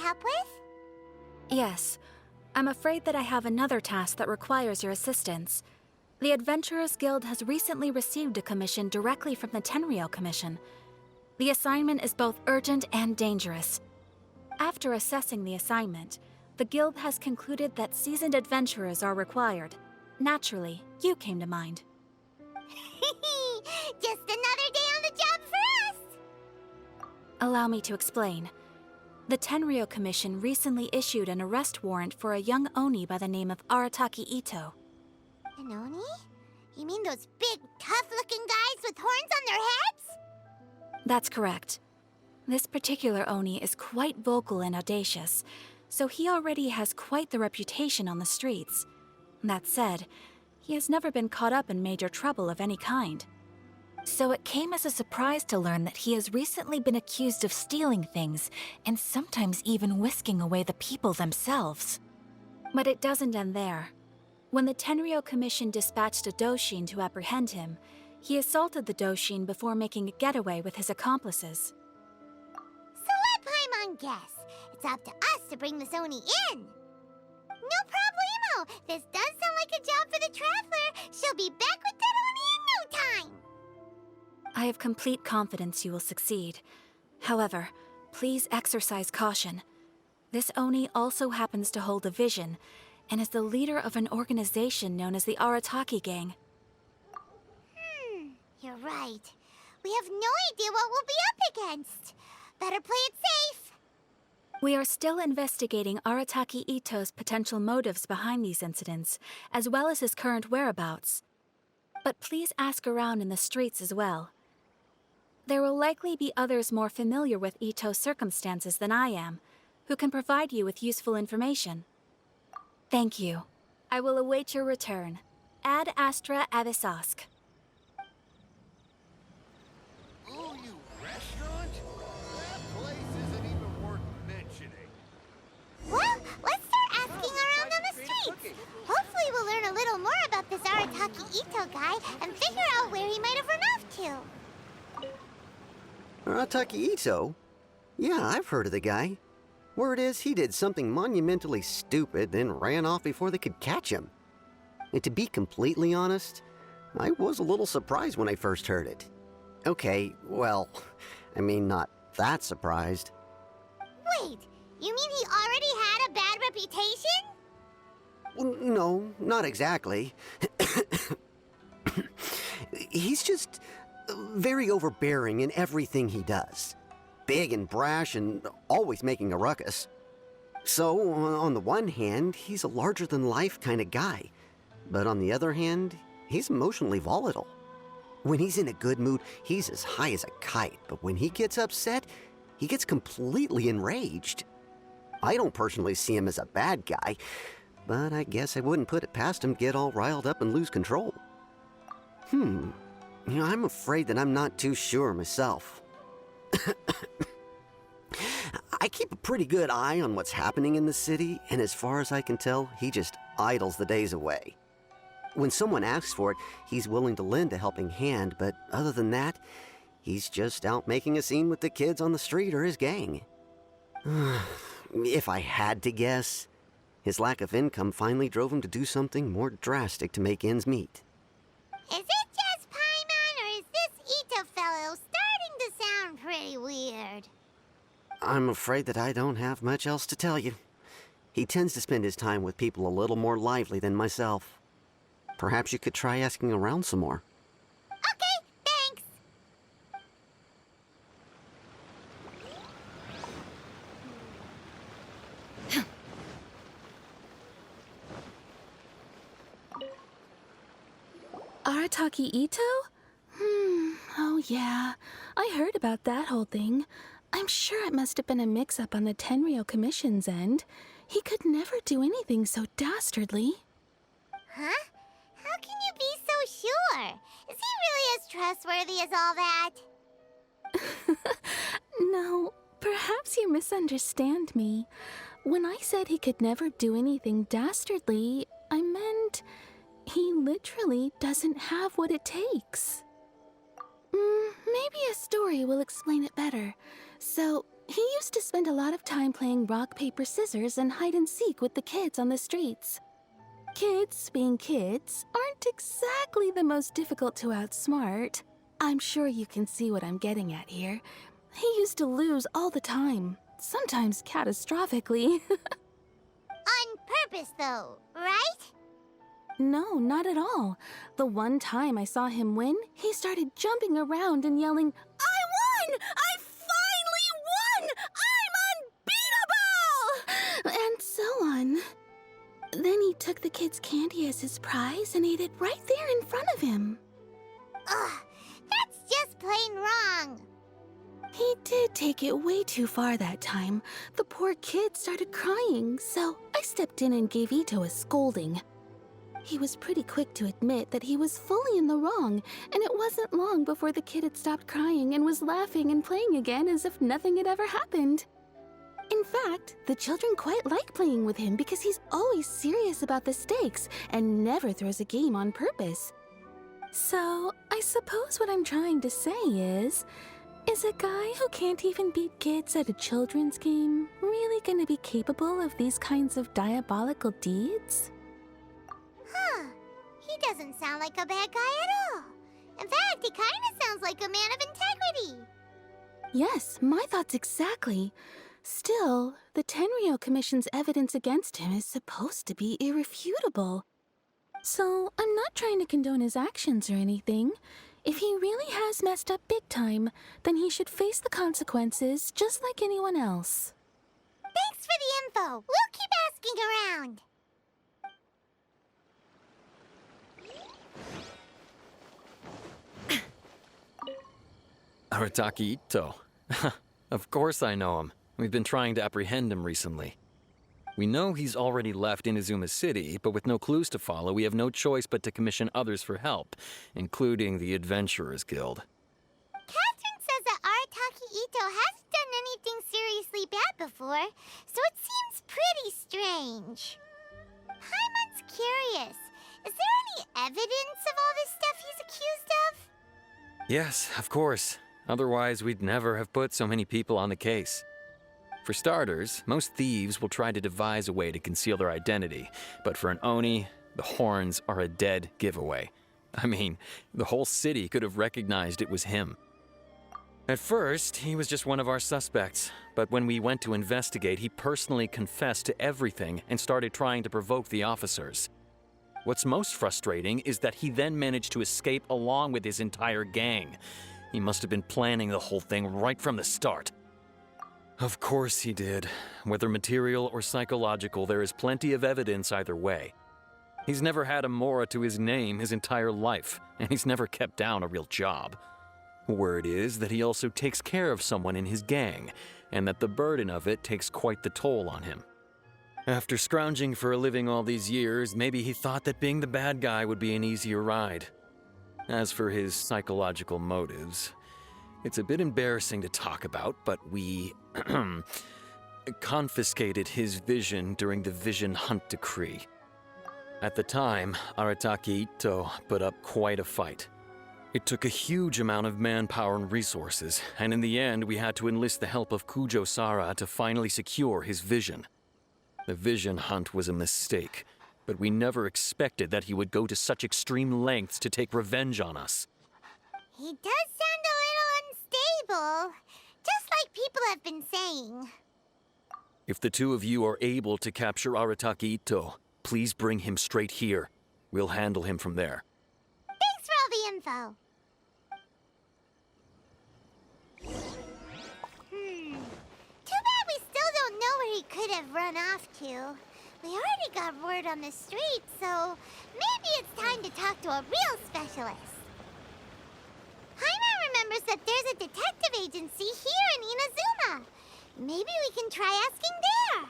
help with? Yes. I'm afraid that I have another task that requires your assistance. The Adventurers Guild has recently received a commission directly from the Tenryou Commission. The assignment is both urgent and dangerous. After assessing the assignment, the Guild has concluded that seasoned adventurers are required. Naturally, you came to mind. Just another day on the job for us! Allow me to explain. The Tenryou Commission recently issued an arrest warrant for a young Oni by the name of Arataki Itto. An Oni? You mean those big, tough-looking guys with horns on their heads? That's correct. This particular Oni is quite vocal and audacious, so he already has quite the reputation on the streets. That said, he has never been caught up in major trouble of any kind. So it came as a surprise to learn that he has recently been accused of stealing things, and sometimes even whisking away the people themselves. But it doesn't end there. When the Tenryou Commission dispatched a Doshin to apprehend him, he assaulted the Doshin before making a getaway with his accomplices. So let Paimon guess. It's up to us to bring this Oni in. No problemo! This does sound like a job for the Traveler. She'll be back with that Oni in no time. I have complete confidence you will succeed. However, please exercise caution. This Oni also happens to hold a vision, and is the leader of an organization known as the Arataki Gang. You're right. We have no idea what we'll be up against. Better play it safe. We are still investigating Arataki Itto's potential motives behind these incidents, as well as his current whereabouts. But please ask around in the streets as well. There will likely be others more familiar with Itto's circumstances than I am, who can provide you with useful information. Thank you. I will await your return. Ad Astra Avisask. Ooh, you restaurant? That place isn't even worth mentioning. Well, let's start asking around on the streets. Hopefully we'll learn a little more about this Arataki Itto guy and figure out where he might have run off to. Arataki Itto? Yeah, I've heard of the guy. Word is he did something monumentally stupid, then ran off before they could catch him. And to be completely honest, I was a little surprised when I first heard it. Okay, well, I mean, not that surprised. Wait, you mean he already had a bad reputation? No, not exactly. He's just very overbearing in everything he does. Big and brash and always making a ruckus. So, on the one hand, he's a larger-than-life kind of guy. But on the other hand, he's emotionally volatile. When he's in a good mood, he's as high as a kite. But when he gets upset, he gets completely enraged. I don't personally see him as a bad guy, but I guess I wouldn't put it past him to get all riled up and lose control. I'm afraid that I'm not too sure myself. I keep a pretty good eye on what's happening in the city, and as far as I can tell, he just idles the days away. When someone asks for it, he's willing to lend a helping hand, but other than that, he's just out making a scene with the kids on the street or his gang. If I had to guess, his lack of income finally drove him to do something more drastic to make ends meet. Is it just Paimon, or is this Itto fellow starting to sound pretty weird? I'm afraid that I don't have much else to tell you. He tends to spend his time with people a little more lively than myself. Perhaps you could try asking around some more. Okay, thanks. Arataki Itto? Oh yeah. I heard about that whole thing. I'm sure it must have been a mix-up on the Tenryou Commission's end. He could never do anything so dastardly. Huh? How can you be so sure? Is he really as trustworthy as all that? No, perhaps you misunderstand me. When I said he could never do anything dastardly, I meant he literally doesn't have what it takes. Maybe a story will explain it better. So, He used to spend a lot of time playing rock, paper, scissors and hide and seek with the kids on the streets. Kids, being kids, aren't exactly the most difficult to outsmart. I'm sure you can see what I'm getting at here. He used to lose all the time, sometimes catastrophically. On purpose, though, right? No, not at all. The one time I saw him win, he started jumping around and yelling, "I won! I finally won! I'm unbeatable!" And so on. Then he took the kid's candy as his prize and ate it right there in front of him. Ugh, that's just plain wrong. He did take it way too far that time. The poor kid started crying, so I stepped in and gave Itto a scolding. He was pretty quick to admit that he was fully in the wrong, and it wasn't long before the kid had stopped crying and was laughing and playing again as if nothing had ever happened. In fact, the children quite like playing with him because he's always serious about the stakes and never throws a game on purpose. So, I suppose what I'm trying to say is a guy who can't even beat kids at a children's game really gonna be capable of these kinds of diabolical deeds? Huh. He doesn't sound like a bad guy at all. In fact, he kind of sounds like a man of integrity. Yes, my thoughts exactly. Still, the Tenryou Commission's evidence against him is supposed to be irrefutable. So, I'm not trying to condone his actions or anything. If he really has messed up big time, then he should face the consequences just like anyone else. Thanks for the info. We'll keep asking around. Arataki Itto. Of course I know him. We've been trying to apprehend him recently. We know he's already left Inazuma City, but with no clues to follow, we have no choice but to commission others for help, including the Adventurers Guild. Catherine says that Arataki Itto hasn't done anything seriously bad before, so it seems pretty strange. Paimon's curious. Is there any evidence of all this stuff he's accused of? Yes, of course. Otherwise, we'd never have put so many people on the case. For starters, most thieves will try to devise a way to conceal their identity, but for an Oni, the horns are a dead giveaway. I mean, the whole city could have recognized it was him. At first, he was just one of our suspects, but when we went to investigate, he personally confessed to everything and started trying to provoke the officers. What's most frustrating is that he then managed to escape along with his entire gang. He must have been planning the whole thing right from the start. Of course he did. Whether material or psychological, there is plenty of evidence either way. He's never had a Mora to his name his entire life, and he's never kept down a real job. Word is that he also takes care of someone in his gang, and that the burden of it takes quite the toll on him. After scrounging for a living all these years, maybe he thought that being the bad guy would be an easier ride. As for his psychological motives, it's a bit embarrassing to talk about, but we confiscated his vision during the Vision Hunt Decree. At the time, Arataki Itto put up quite a fight. It took a huge amount of manpower and resources, and in the end we had to enlist the help of Kujo Sara to finally secure his vision. The Vision Hunt was a mistake, but we never expected that he would go to such extreme lengths to take revenge on us. He does sound a little unstable, just like people have been saying. If the two of you are able to capture Arataki Itto, please bring him straight here. We'll handle him from there. Thanks for all the info. Too bad we still don't know where he could have run off to. We already got word on the street, so maybe it's time to talk to a real specialist. Paimon remembers that there's a detective agency here in Inazuma. Maybe we can try asking there.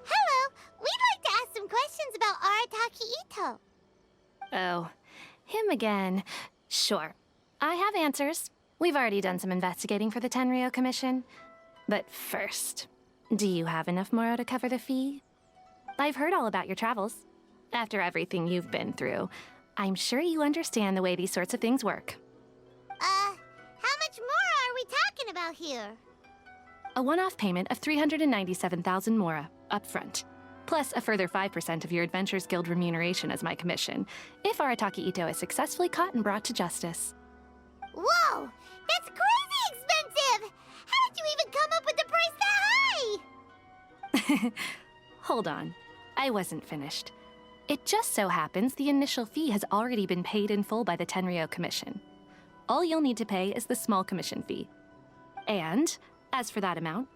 Hello, we'd like to ask some questions about Arataki Itto. Oh, him again. Sure. I have answers. We've already done some investigating for the Tenryo Commission. But first, do you have enough Moro to cover the fee? I've heard all about your travels. After everything you've been through, I'm sure you understand the way these sorts of things work. How much more are we talking about here? A one-off payment of 397,000 Mora, up front, plus a further 5% of your Adventures Guild remuneration as my commission, if Arataki Itto is successfully caught and brought to justice. Whoa! That's crazy expensive! How did you even come up with the price that high? Hold on. I wasn't finished. It just so happens the initial fee has already been paid in full by the Tenryo Commission. All you'll need to pay is the small commission fee. And, as for that amount,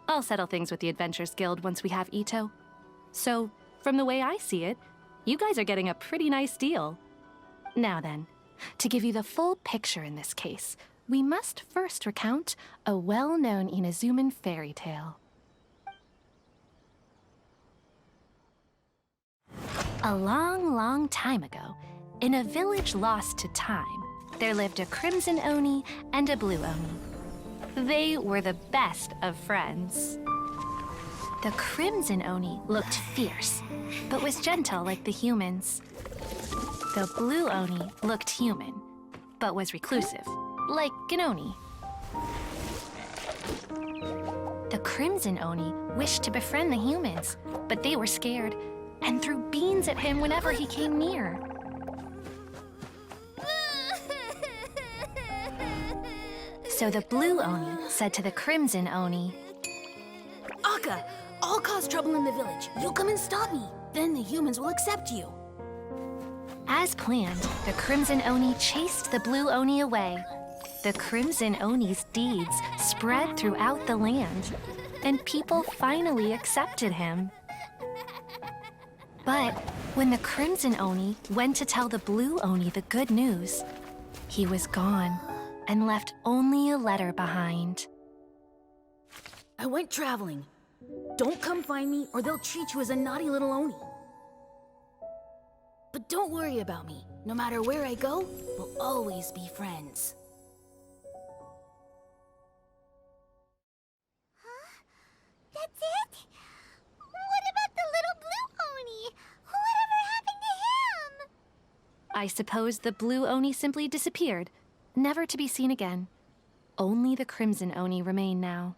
I'll settle things with the Adventures Guild once we have Itto. So, from the way I see it, you guys are getting a pretty nice deal. Now then, to give you the full picture in this case, we must first recount a well-known Inazuman fairy tale. A long, long time ago, in a village lost to time, there lived a Crimson Oni and a Blue Oni. They were the best of friends. The Crimson Oni looked fierce, but was gentle like the humans. The Blue Oni looked human, but was reclusive, like an Oni. The Crimson Oni wished to befriend the humans, but they were scared and threw beans at him whenever he came near. So the Blue Oni said to the Crimson Oni, Akka, I'll cause trouble in the village. You'll come and stop me. Then the humans will accept you. as planned, the Crimson Oni chased the Blue Oni away. The Crimson Oni's deeds spread throughout the land, and people finally accepted him. But when the Crimson Oni went to tell the Blue Oni the good news, he was gone and left only a letter behind. I went traveling. Don't come find me or they'll treat you as a naughty little Oni. But don't worry about me. No matter where I go, we'll always be friends. That's it? What about the little Blue Oni? Whatever happened to him? I suppose the Blue Oni simply disappeared, never to be seen again. Only the Crimson Oni remain now.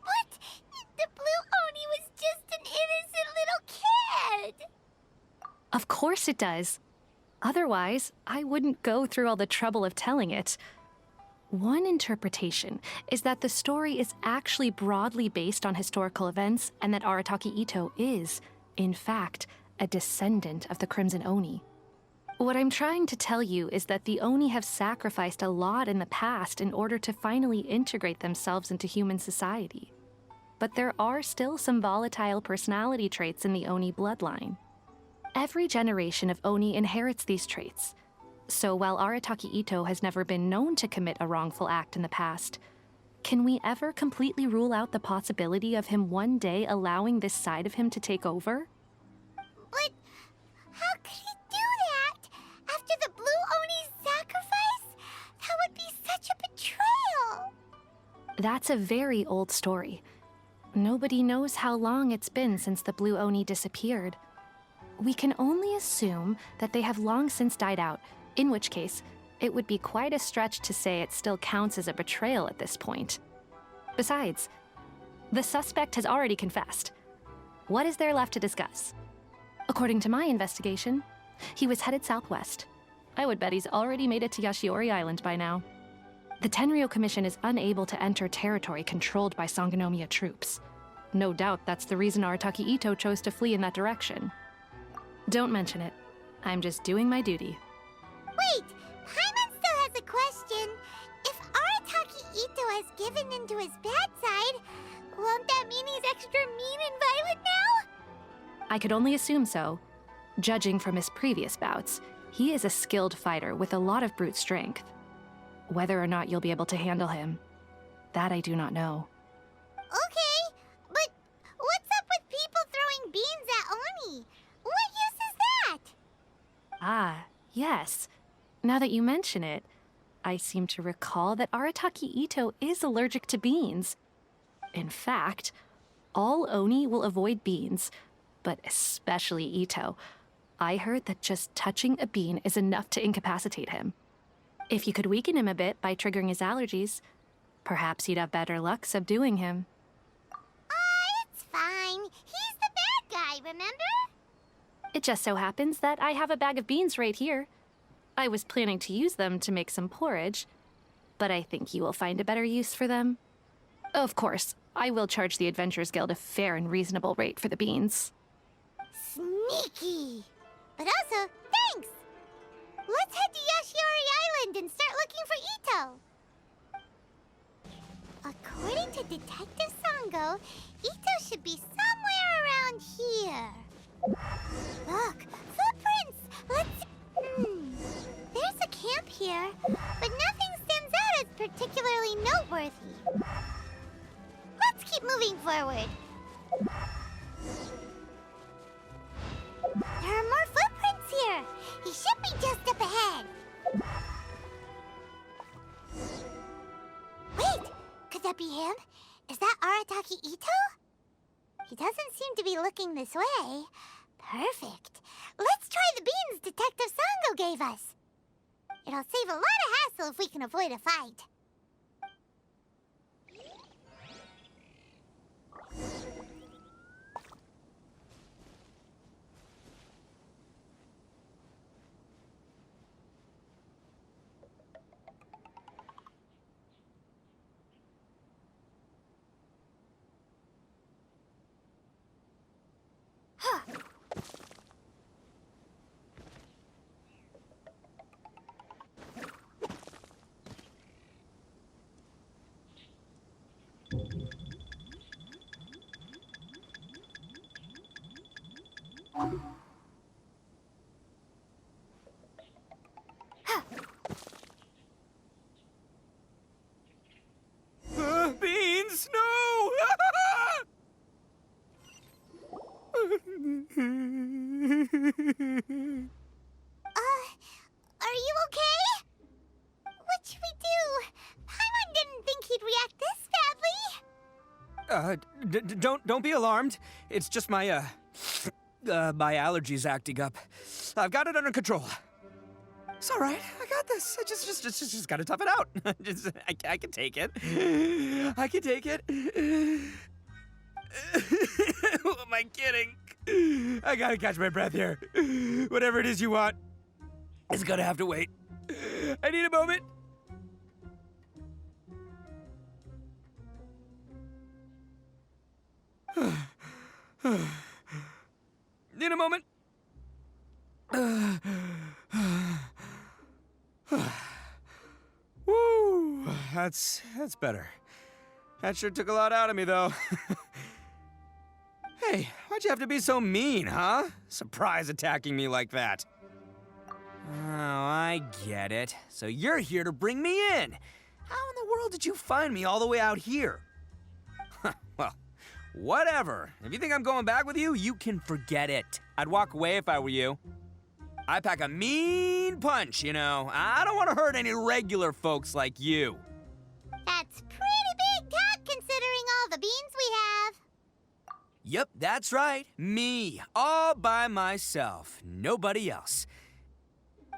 But the Blue Oni was just an innocent little kid. Of course it does. Otherwise, I wouldn't go through all the trouble of telling it. One interpretation is that the story is actually broadly based on historical events and that Arataki Itto is, in fact, a descendant of the Crimson Oni. What I'm trying to tell you is that the Oni have sacrificed a lot in the past in order to finally integrate themselves into human society. But there are still some volatile personality traits in the Oni bloodline. Every generation of Oni inherits these traits. So while Arataki Itto has never been known to commit a wrongful act in the past, can we ever completely rule out the possibility of him one day allowing this side of him to take over? But how could he do that? After the Blue Oni's sacrifice? That would be such a betrayal. That's a very old story. Nobody knows how long it's been since the Blue Oni disappeared. We can only assume that they have long since died out, in which case, it would be quite a stretch to say it still counts as a betrayal at this point. Besides, the suspect has already confessed. What is there left to discuss? According to my investigation, he was headed southwest. I would bet he's already made it to Yashiori Island by now. The Tenryo Commission is unable to enter territory controlled by Sangonomiya troops. No doubt that's the reason Arataki Itto chose to flee in that direction. Don't mention it. I'm just doing my duty. Wait, Paimon still has a question. If Arataki Itto has given in to his bad side, won't that mean he's extra mean and violent now? I could only assume so. Judging from his previous bouts, he is a skilled fighter with a lot of brute strength. Whether or not you'll be able to handle him, that I do not know. Okay, but what's up with people throwing beans at Oni? What use is that? Ah, yes. Now that you mention it, I seem to recall that Arataki Itto is allergic to beans. In fact, all Oni will avoid beans, but especially Itto. I heard that just touching a bean is enough to incapacitate him. If you could weaken him a bit by triggering his allergies, perhaps you'd have better luck subduing him. It's fine. He's the bad guy, remember? It just so happens that I have a bag of beans right here. I was planning to use them to make some porridge, but I think you will find a better use for them. Of course, I will charge the Adventurers Guild a fair and reasonable rate for the beans. Sneaky. But also, thanks! Let's head to Yashiori Island and start looking for Itto. According to Detective Sango, Itto should be somewhere around here. Look, footprints! Let's... There's a camp here, but nothing stands out as particularly noteworthy. Let's keep moving forward. There are more footprints here. He should be just up ahead. Wait, could that be him? Is that Arataki Itto? He doesn't seem to be looking this way. Perfect. Let's try the beans Detective Sango gave us. It'll save a lot of hassle if we can avoid a fight. Beans, no! Are you okay? What should we do? Paimon didn't think he'd react this badly. Don't be alarmed. It's just my my allergies acting up. I've got it under control. It's all right. I got this. I just gotta tough it out. I can take it. I can take it. Who am I kidding? I gotta catch my breath here. Whatever it is you want, it's gonna have to wait. I need a moment. Need a moment. Woo, that's better. That sure took a lot out of me, though. Hey, why'd you have to be so mean, huh? Surprise attacking me like that. Oh, I get it. So you're here to bring me in. How in the world did you find me all the way out here? Well, whatever. If you think I'm going back with you, you can forget it. I'd walk away if I were you. I pack a mean punch, you know. I don't want to hurt any regular folks like you. That's pretty big talk considering all the beans we have. Yep, that's right. Me, all by myself. Nobody else.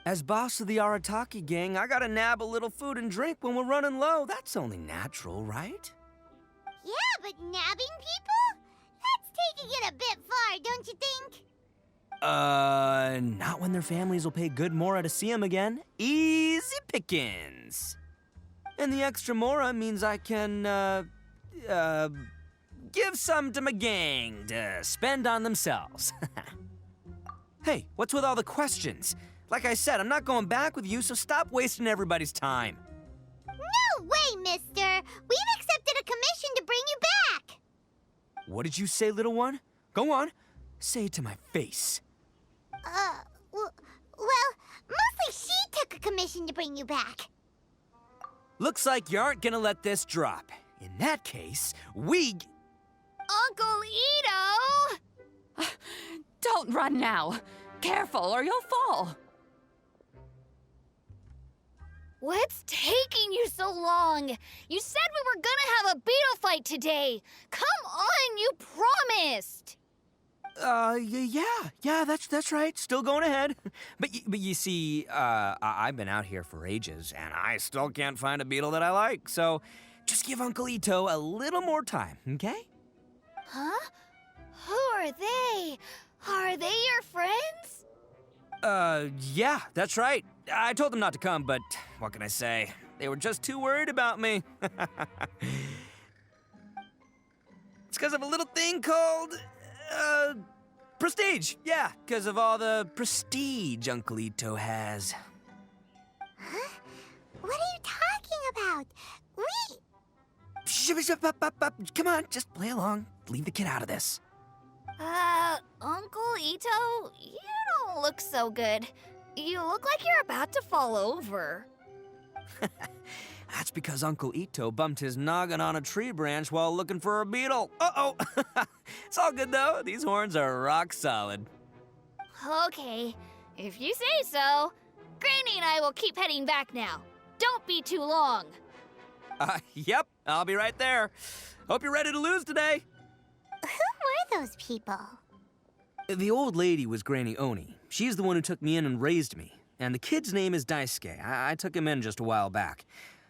As boss of the Arataki gang, I gotta nab a little food and drink when we're running low. That's only natural, right? Yeah, but nabbing people? That's taking it a bit far, don't you think? Not when their families will pay good mora to see them again. Easy pickings. And the extra mora means I can, give some to my gang to spend on themselves. Hey, what's with all the questions? Like I said, I'm not going back with you, so stop wasting everybody's time. No way, mister! We've accepted a commission to bring you back! What did you say, little one? Go on. Say it to my face. Well, mostly she took a commission to bring you back. Looks like you aren't gonna let this drop. In that case, Uncle Itto! Don't run now. Careful or you'll fall. What's taking you so long? You said we were gonna have a beetle fight today. Come on, you promised. Yeah, that's right. Still going ahead. But you see, I've been out here for ages, and I still can't find a beetle that I like. So just give Uncle Itto a little more time, okay? Huh? Who are they? Are they your friends? Yeah, that's right. I told them not to come, but what can I say? They were just too worried about me. It's because of a little thing called, prestige. Yeah, because of all the prestige Uncle Itto has. Huh? What are you talking about? Come on, just play along. Leave the kid out of this. Uncle Itto, you don't look so good. You look like you're about to fall over. That's because Uncle Itto bumped his noggin on a tree branch while looking for a beetle. Uh-oh. It's all good, though. These horns are rock solid. Okay, if you say so. Granny and I will keep heading back now. Don't be too long. Yep, I'll be right there. Hope you're ready to lose today. Who were those people? The old lady was Granny Oni. She's the one who took me in and raised me. And the kid's name is Daisuke. I took him in just a while back.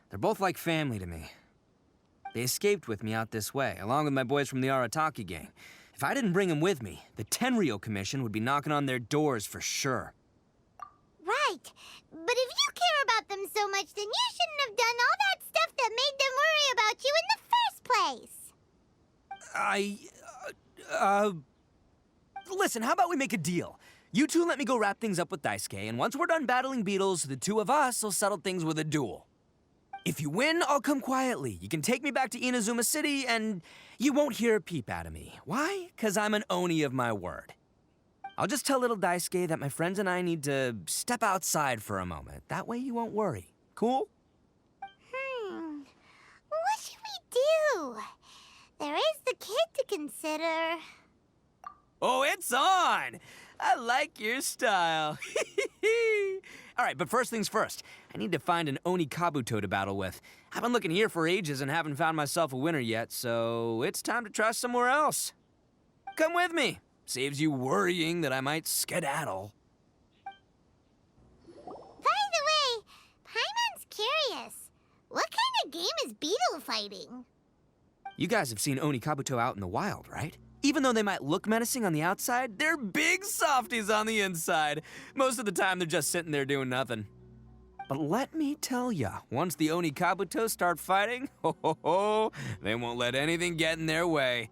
They're both like family to me. They escaped with me out this way, along with my boys from the Arataki gang. If I didn't bring them with me, the Tenryou Commission would be knocking on their doors for sure. Right. But if you care about them so much, then you shouldn't have done all that stuff that made them worry about you in the first place. Listen, how about we make a deal? You two let me go wrap things up with Daisuke, and once we're done battling beetles, the two of us will settle things with a duel. If you win, I'll come quietly. You can take me back to Inazuma City, and you won't hear a peep out of me. Why? 'Cause I'm an Oni of my word. I'll just tell little Daisuke that my friends and I need to step outside for a moment. That way you won't worry. Cool? What should we do? There is the kid to consider. Oh, it's on! I like your style. All right, but first things first. I need to find an Oni Kabuto to battle with. I've been looking here for ages and haven't found myself a winner yet, so it's time to try somewhere else. Come with me. Saves you worrying that I might skedaddle. By the way, Paimon's curious. What kind of game is beetle fighting? You guys have seen Oni Kabuto out in the wild, right? Even though they might look menacing on the outside, they're big softies on the inside. Most of the time, they're just sitting there doing nothing. But let me tell ya, once the Oni Kabuto start fighting, they won't let anything get in their way.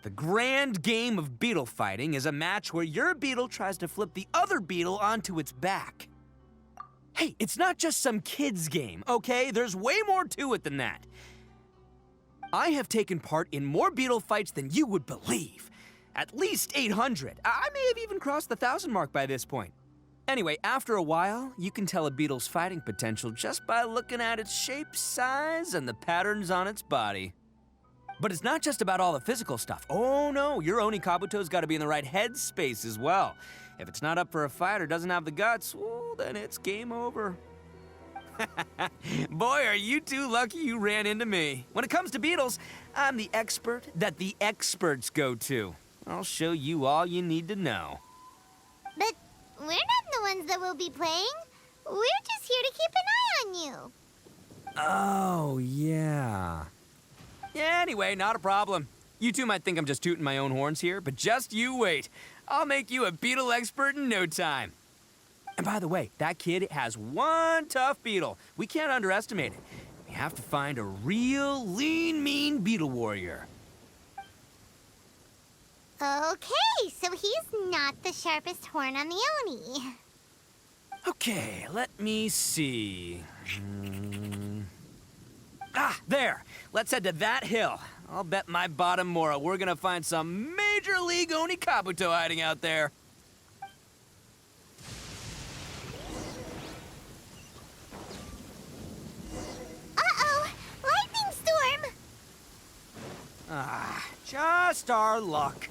The grand game of beetle fighting is a match where your beetle tries to flip the other beetle onto its back. Hey, it's not just some kid's game, okay? There's way more to it than that. I have taken part in more beetle fights than you would believe. At least 800. I may have even crossed the 1,000 mark by this point. Anyway, after a while, you can tell a beetle's fighting potential just by looking at its shape, size, and the patterns on its body. But it's not just about all the physical stuff. Oh no, your Oni Kabuto's got to be in the right headspace as well. If it's not up for a fight or doesn't have the guts, well, then it's game over. Boy, are you two lucky you ran into me. When it comes to beetles, I'm the expert that the experts go to. I'll show you all you need to know. But we're not the ones that will be playing. We're just here to keep an eye on you. Oh, yeah. Yeah, anyway, not a problem. You two might think I'm just tooting my own horns here, but just you wait. I'll make you a beetle expert in no time. And by the way, that kid has one tough beetle. We can't underestimate it. We have to find a real lean, mean beetle warrior. Okay, so he's not the sharpest horn on the Oni. Okay, let me see. There. Let's head to that hill. I'll bet my bottom Mora we're gonna find some major league Oni Kabuto hiding out there. Uh-oh! Lightning storm! Just our luck.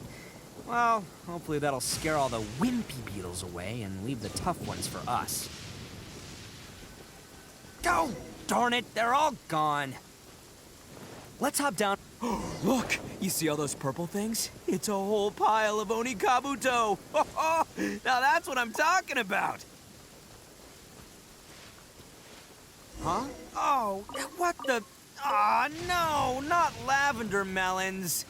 Well, hopefully that'll scare all the wimpy beetles away and leave the tough ones for us. Oh, darn it, they're all gone. Let's hop down. Look, you see all those purple things? It's a whole pile of Oni Kabuto. Now that's what I'm talking about. Huh? Oh, what the? Aw, no, not lavender melons.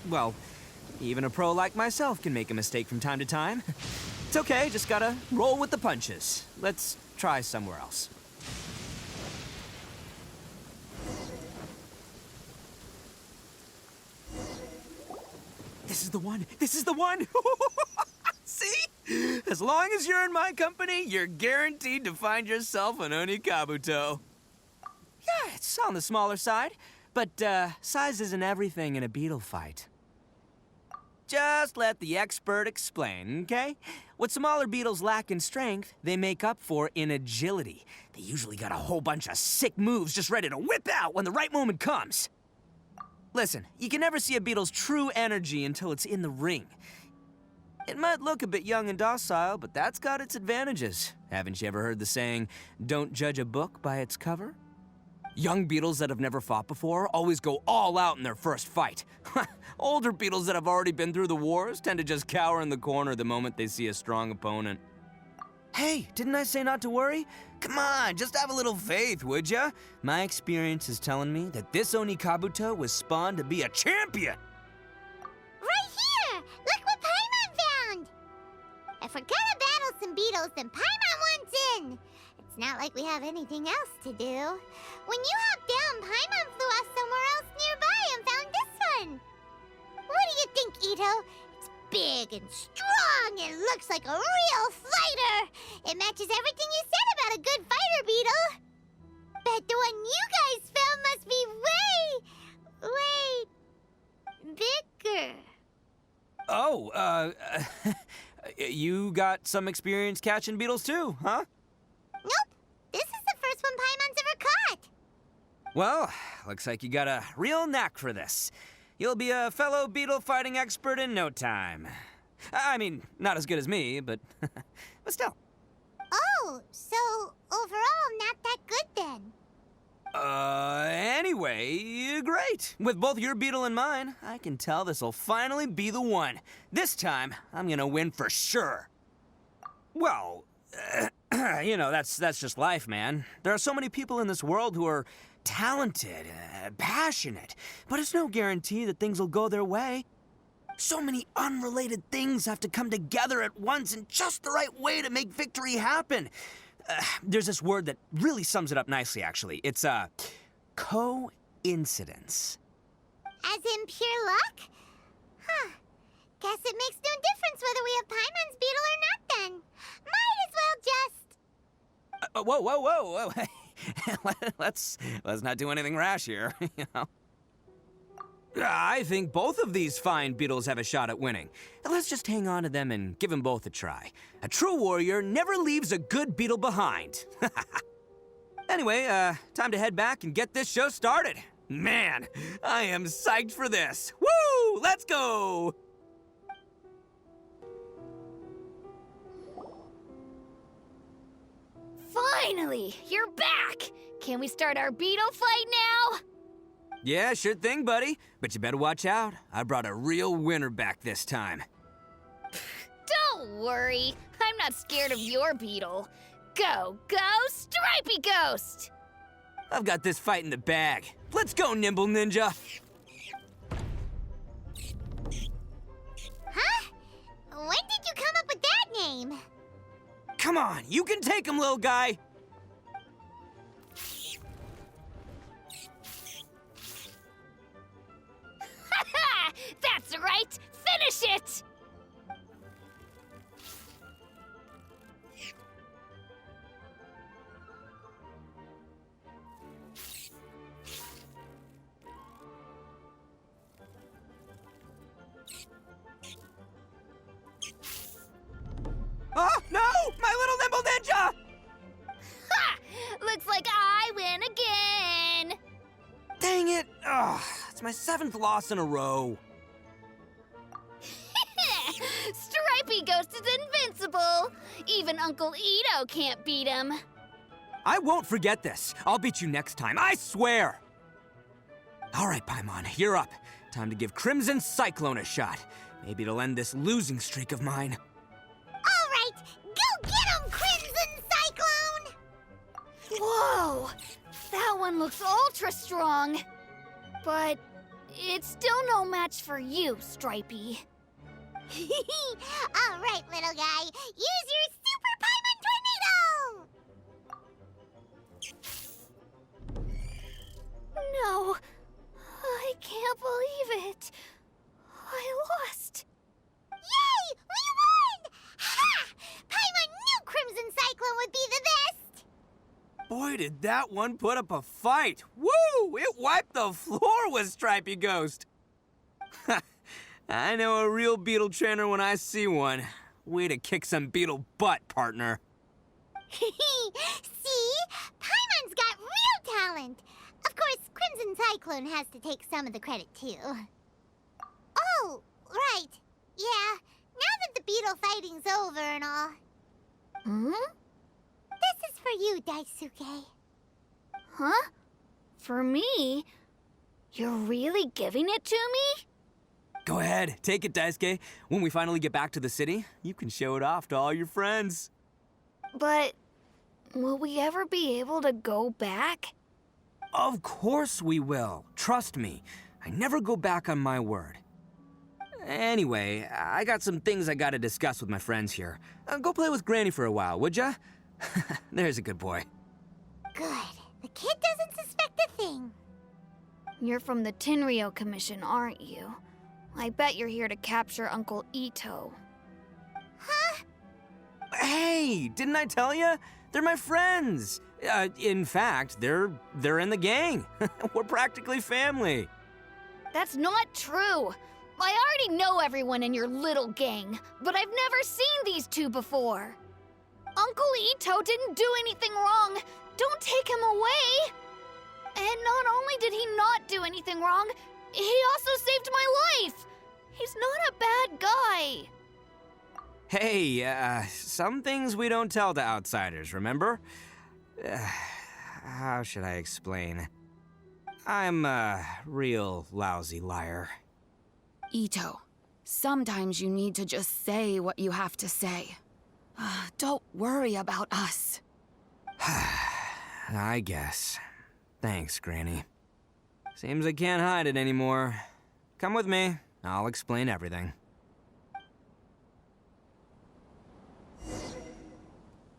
Well, even a pro like myself can make a mistake from time to time. It's okay, just gotta roll with the punches. Let's try somewhere else. This is the one! This is the one! See? As long as you're in my company, you're guaranteed to find yourself an Oni Kabuto. Yeah, it's on the smaller side, but size isn't everything in a beetle fight. Just let the expert explain, okay? What smaller beetles lack in strength, they make up for in agility. They usually got a whole bunch of sick moves just ready to whip out when the right moment comes. Listen, you can never see a beetle's true energy until it's in the ring. It might look a bit young and docile, but that's got its advantages. Haven't you ever heard the saying, don't judge a book by its cover? Young beetles that have never fought before always go all out in their first fight. Older beetles that have already been through the wars tend to just cower in the corner the moment they see a strong opponent. Hey, didn't I say not to worry? Come on, just have a little faith, would ya? My experience is telling me that this Oni Kabuto was spawned to be a champion! Right here! Look what Paimon found! If we're gonna battle some beetles, then Paimon wants in! It's not like we have anything else to do. When you hopped down, Paimon flew off somewhere else nearby and found this one! What do you think, Itto? It's big and strong and looks like a real fighter! It matches everything you said about a good fighter, Beetle! Bet the one you guys found must be way bigger. Oh, you got some experience catching beetles too, huh? Nope. This is the first one Paimon's ever caught. Well, looks like you got a real knack for this. You'll be a fellow beetle fighting expert in no time. I mean, not as good as me, but still. Oh, so overall not that good then. Anyway, great. With both your beetle and mine, I can tell this'll finally be the one. This time, I'm gonna win for sure. Well, you know, that's just life, man. There are so many people in this world who are talented, passionate, but it's no guarantee that things will go their way. So many unrelated things have to come together at once in just the right way to make victory happen. There's this word that really sums it up nicely, actually. It's, coincidence. As in pure luck? Huh. Guess it makes no difference whether we have Paimon's beetle or not then. Might as well just... Whoa. Let's not do anything rash here, you know. I think both of these fine beetles have a shot at winning. Let's just hang on to them and give them both a try. A true warrior never leaves a good beetle behind. Anyway, time to head back and get this show started. Man, I am psyched for this. Woo! Let's go! Finally, you're back! Can we start our beetle fight now? Yeah, sure thing, buddy. But you better watch out. I brought a real winner back this time. Don't worry. I'm not scared of your beetle. Go, Stripey Ghost! I've got this fight in the bag. Let's go, Nimble Ninja. Huh? When did you come up with that name? Come on, you can take him, little guy. That's right! Finish it! Oh, no! My little Nimble Ninja! Ha! Looks like I win again! Dang it! Ugh, it's my 7th loss in a row. Stripey Stripey Ghost is invincible! Even Uncle Itto can't beat him. I won't forget this. I'll beat you next time, I swear! All right, Paimon, you're up. Time to give Crimson Cyclone a shot. Maybe it'll end this losing streak of mine. All right, go get him, Crimson Cyclone! Whoa! That one looks ultra strong. But it's still no match for you, Stripey. All right, little guy, use your Super Paimon Tornado! No, I can't believe it. I lost. Yay! We won! Ha! Paimon knew Crimson Cyclone would be the best! Boy, did that one put up a fight. Woo! It wiped the floor with Stripey Ghost. I know a real beetle trainer when I see one. Way to kick some beetle butt, partner. See? Paimon's got real talent. Of course, Crimson Cyclone has to take some of the credit, too. Oh, right. Yeah, now that the beetle fighting's over and all. Hmm? This is for you, Daisuke. Huh? For me? You're really giving it to me? Go ahead, take it, Daisuke. When we finally get back to the city, you can show it off to all your friends. But will we ever be able to go back? Of course we will. Trust me. I never go back on my word. Anyway, I got some things I gotta discuss with my friends here. Go play with Granny for a while, would ya? There's a good boy. Good. The kid doesn't suspect a thing. You're from the Tenryou Commission, aren't you? I bet you're here to capture Uncle Itto. Huh? Hey, didn't I tell you? They're my friends. In fact, they're in the gang. We're practically family. That's not true. I already know everyone in your little gang, but I've never seen these two before. Uncle Itto didn't do anything wrong. Don't take him away. And not only did he not do anything wrong, he also saved my life. He's not a bad guy. Hey, some things we don't tell to outsiders, remember? How should I explain? I'm a real lousy liar. Itto, sometimes you need to just say what you have to say. Don't worry about us. I guess. Thanks, Granny. Seems I can't hide it anymore. Come with me. I'll explain everything.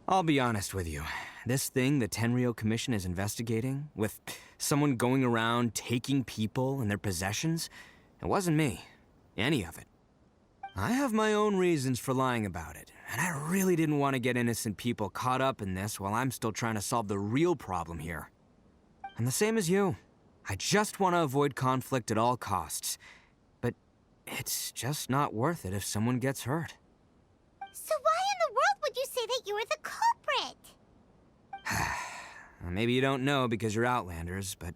I'll be honest with you. This thing the Tenryou Commission is investigating, with someone going around taking people and their possessions, it wasn't me. Any of it. I have my own reasons for lying about it, and I really didn't want to get innocent people caught up in this while I'm still trying to solve the real problem here. I'm the same as you. I just want to avoid conflict at all costs. But it's just not worth it if someone gets hurt. So why in the world would you say that you were the culprit? Maybe you don't know because you're Outlanders, but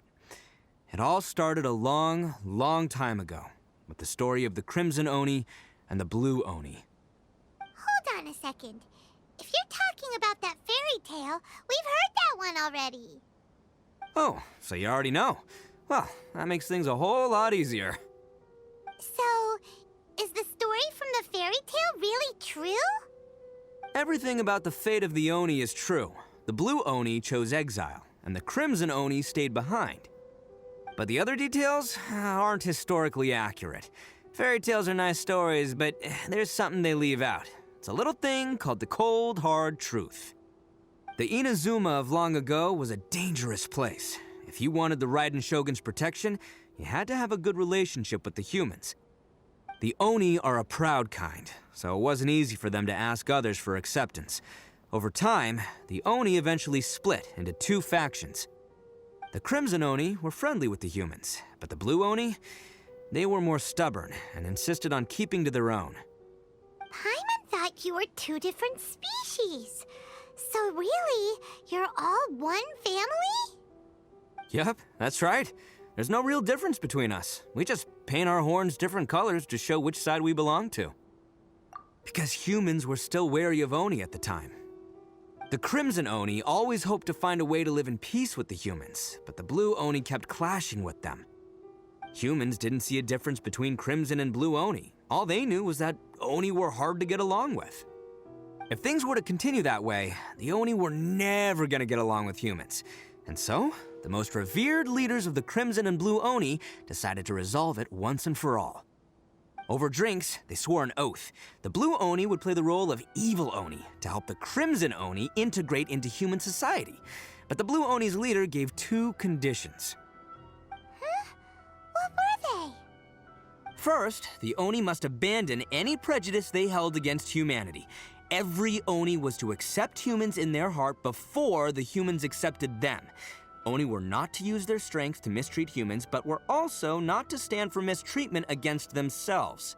it all started a long, long time ago with the story of the Crimson Oni and the Blue Oni. Hold on a second. If you're talking about that fairy tale, we've heard that one already. Oh, so you already know. Well, that makes things a whole lot easier. So, is the story from the fairy tale really true? Everything about the fate of the Oni is true. The Blue Oni chose exile, and the Crimson Oni stayed behind. But the other details aren't historically accurate. Fairy tales are nice stories, but there's something they leave out. It's a little thing called the cold, hard truth. The Inazuma of long ago was a dangerous place. If you wanted the Raiden Shogun's protection, you had to have a good relationship with the humans. The Oni are a proud kind, so it wasn't easy for them to ask others for acceptance. Over time, the Oni eventually split into two factions. The Crimson Oni were friendly with the humans, but the Blue Oni, they were more stubborn and insisted on keeping to their own. Paimon thought you were two different species. So really, you're all one family? Yep, that's right. There's no real difference between us. We just paint our horns different colors to show which side we belong to. Because humans were still wary of Oni at the time. The Crimson Oni always hoped to find a way to live in peace with the humans, but the Blue Oni kept clashing with them. Humans didn't see a difference between Crimson and Blue Oni. All they knew was that Oni were hard to get along with. If things were to continue that way, the Oni were never gonna get along with humans. And so, the most revered leaders of the Crimson and Blue Oni decided to resolve it once and for all. Over drinks, they swore an oath. The Blue Oni would play the role of evil Oni to help the Crimson Oni integrate into human society. But the Blue Oni's leader gave 2 conditions. Huh? What were they? First, the Oni must abandon any prejudice they held against humanity. Every Oni was to accept humans in their heart before the humans accepted them. Oni were not to use their strength to mistreat humans, but were also not to stand for mistreatment against themselves.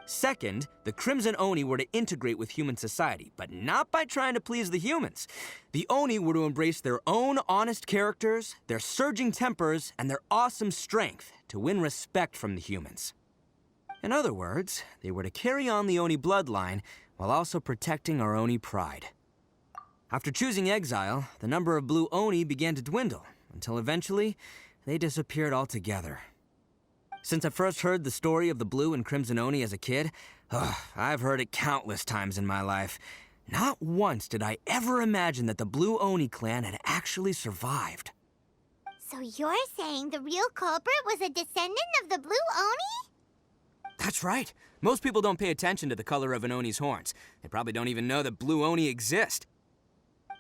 Second, the Crimson Oni were to integrate with human society, but not by trying to please the humans. The Oni were to embrace their own honest characters, their surging tempers, and their awesome strength to win respect from the humans. In other words, they were to carry on the Oni bloodline while also protecting our Oni pride. After choosing exile, the number of Blue Oni began to dwindle, until eventually, they disappeared altogether. Since I first heard the story of the Blue and Crimson Oni as a kid, I've heard it countless times in my life. Not once did I ever imagine that the Blue Oni clan had actually survived. So you're saying the real culprit was a descendant of the Blue Oni? That's right. Most people don't pay attention to the color of an Oni's horns. They probably don't even know that Blue Oni exist.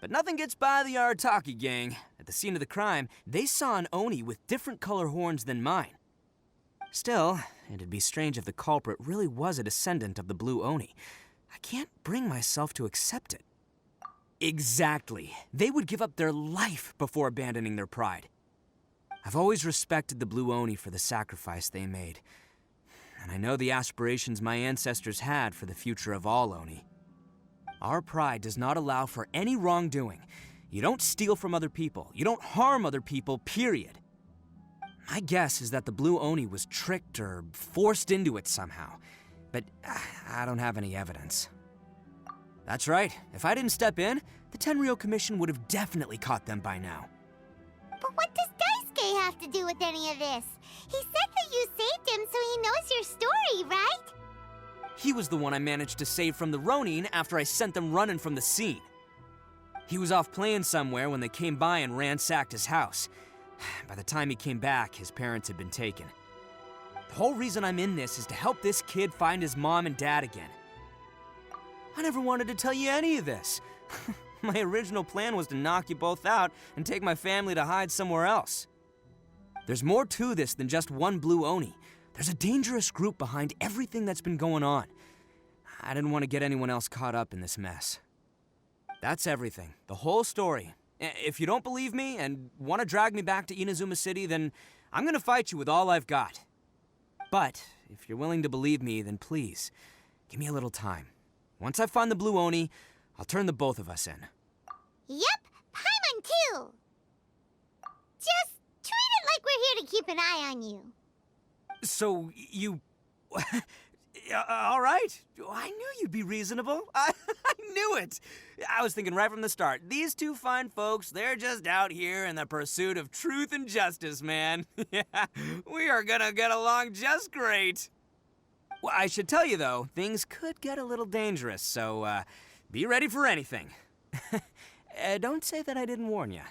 But nothing gets by the Arataki gang. At the scene of the crime, they saw an Oni with different color horns than mine. Still, it'd be strange if the culprit really was a descendant of the Blue Oni. I can't bring myself to accept it. Exactly. They would give up their life before abandoning their pride. I've always respected the Blue Oni for the sacrifice they made. And I know the aspirations my ancestors had for the future of all Oni. Our pride does not allow for any wrongdoing. You don't steal from other people. You don't harm other people, period. My guess is that the Blue Oni was tricked or forced into it somehow. But I don't have any evidence. That's right. If I didn't step in, the Tenryou Commission would have definitely caught them by now. But what does Daisuke have to do with any of this? He said that you saved him so he knows your story, right? He was the one I managed to save from the Ronin after I sent them running from the scene. He was off playing somewhere when they came by and ransacked his house. By the time he came back, his parents had been taken. The whole reason I'm in this is to help this kid find his mom and dad again. I never wanted to tell you any of this. My original plan was to knock you both out and take my family to hide somewhere else. There's more to this than just one Blue Oni. There's a dangerous group behind everything that's been going on. I didn't want to get anyone else caught up in this mess. That's everything. The whole story. If you don't believe me and want to drag me back to Inazuma City, then I'm going to fight you with all I've got. But if you're willing to believe me, then please, give me a little time. Once I find the Blue Oni, I'll turn the both of us in. Yep, Paimon too. Just treat it like we're here to keep an eye on you. So, you... all right. I knew you'd be reasonable. I knew it. I was thinking right from the start, these two fine folks, they're just out here in the pursuit of truth and justice, man. Yeah, we are gonna get along just great. Well, I should tell you, though, things could get a little dangerous, so be ready for anything. Don't say that I didn't warn you.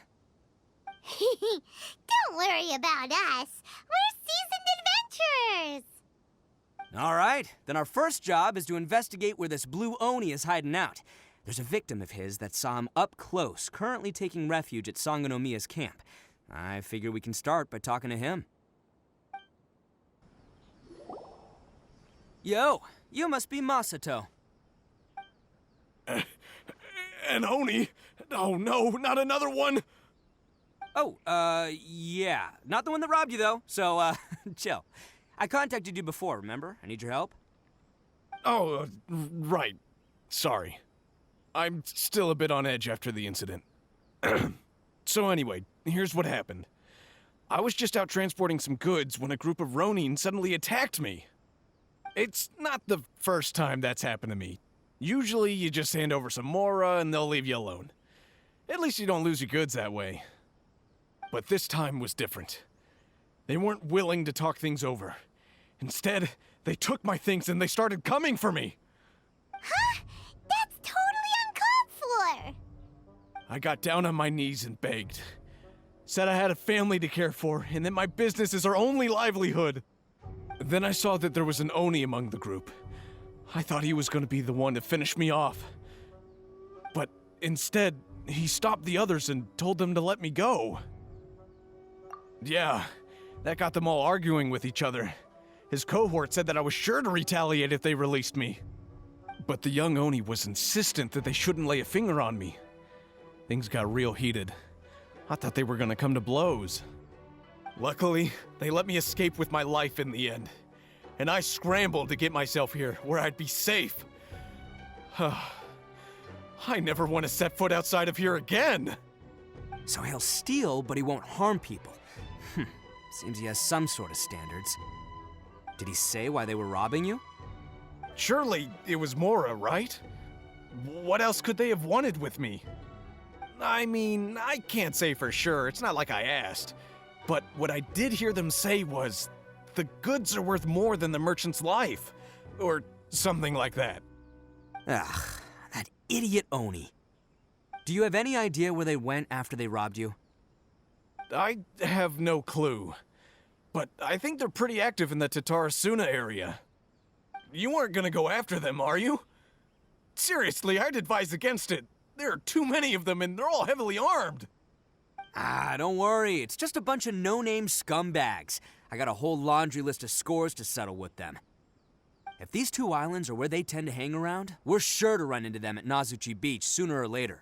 Don't worry about us. We're seasoned adventurers. All right, then our first job is to investigate where this Blue Oni is hiding out. There's a victim of his that saw him up close, currently taking refuge at Sangonomiya's camp. I figure we can start by talking to him. Yo, you must be Masato. An Oni? Oh no, not another one! Oh, yeah. Not the one that robbed you, though, so, chill. I contacted you before, remember? I need your help. Oh, right. Sorry. I'm still a bit on edge after the incident. So anyway, here's what happened. I was just out transporting some goods when a group of Ronin suddenly attacked me. It's not the first time that's happened to me. Usually you just hand over some Mora and they'll leave you alone. At least you don't lose your goods that way. But this time was different. They weren't willing to talk things over. Instead, they took my things and they started coming for me. Huh? That's totally uncalled for! I got down on my knees and begged. Said I had a family to care for and that my business is our only livelihood. Then I saw that there was an Oni among the group. I thought he was going to be the one to finish me off. But instead, he stopped the others and told them to let me go. Yeah, that got them all arguing with each other. His cohort said that I was sure to retaliate if they released me. But the young Oni was insistent that they shouldn't lay a finger on me. Things got real heated. I thought they were gonna come to blows. Luckily, they let me escape with my life in the end. And I scrambled to get myself here, where I'd be safe. I never want to set foot outside of here again! So he'll steal, but he won't harm people. Seems he has some sort of standards. Did he say why they were robbing you? Surely it was Mora, right? What else could they have wanted with me? I mean, I can't say for sure, it's not like I asked. But what I did hear them say was, the goods are worth more than the merchant's life. Or something like that. Ugh, that idiot Oni. Do you have any idea where they went after they robbed you? I have no clue. But I think they're pretty active in the Tatarasuna area. You aren't gonna go after them, are you? Seriously, I'd advise against it. There are too many of them and they're all heavily armed. Don't worry. It's just a bunch of no-name scumbags. I got a whole laundry list of scores to settle with them. If these two islands are where they tend to hang around, we're sure to run into them at Nazuchi Beach sooner or later.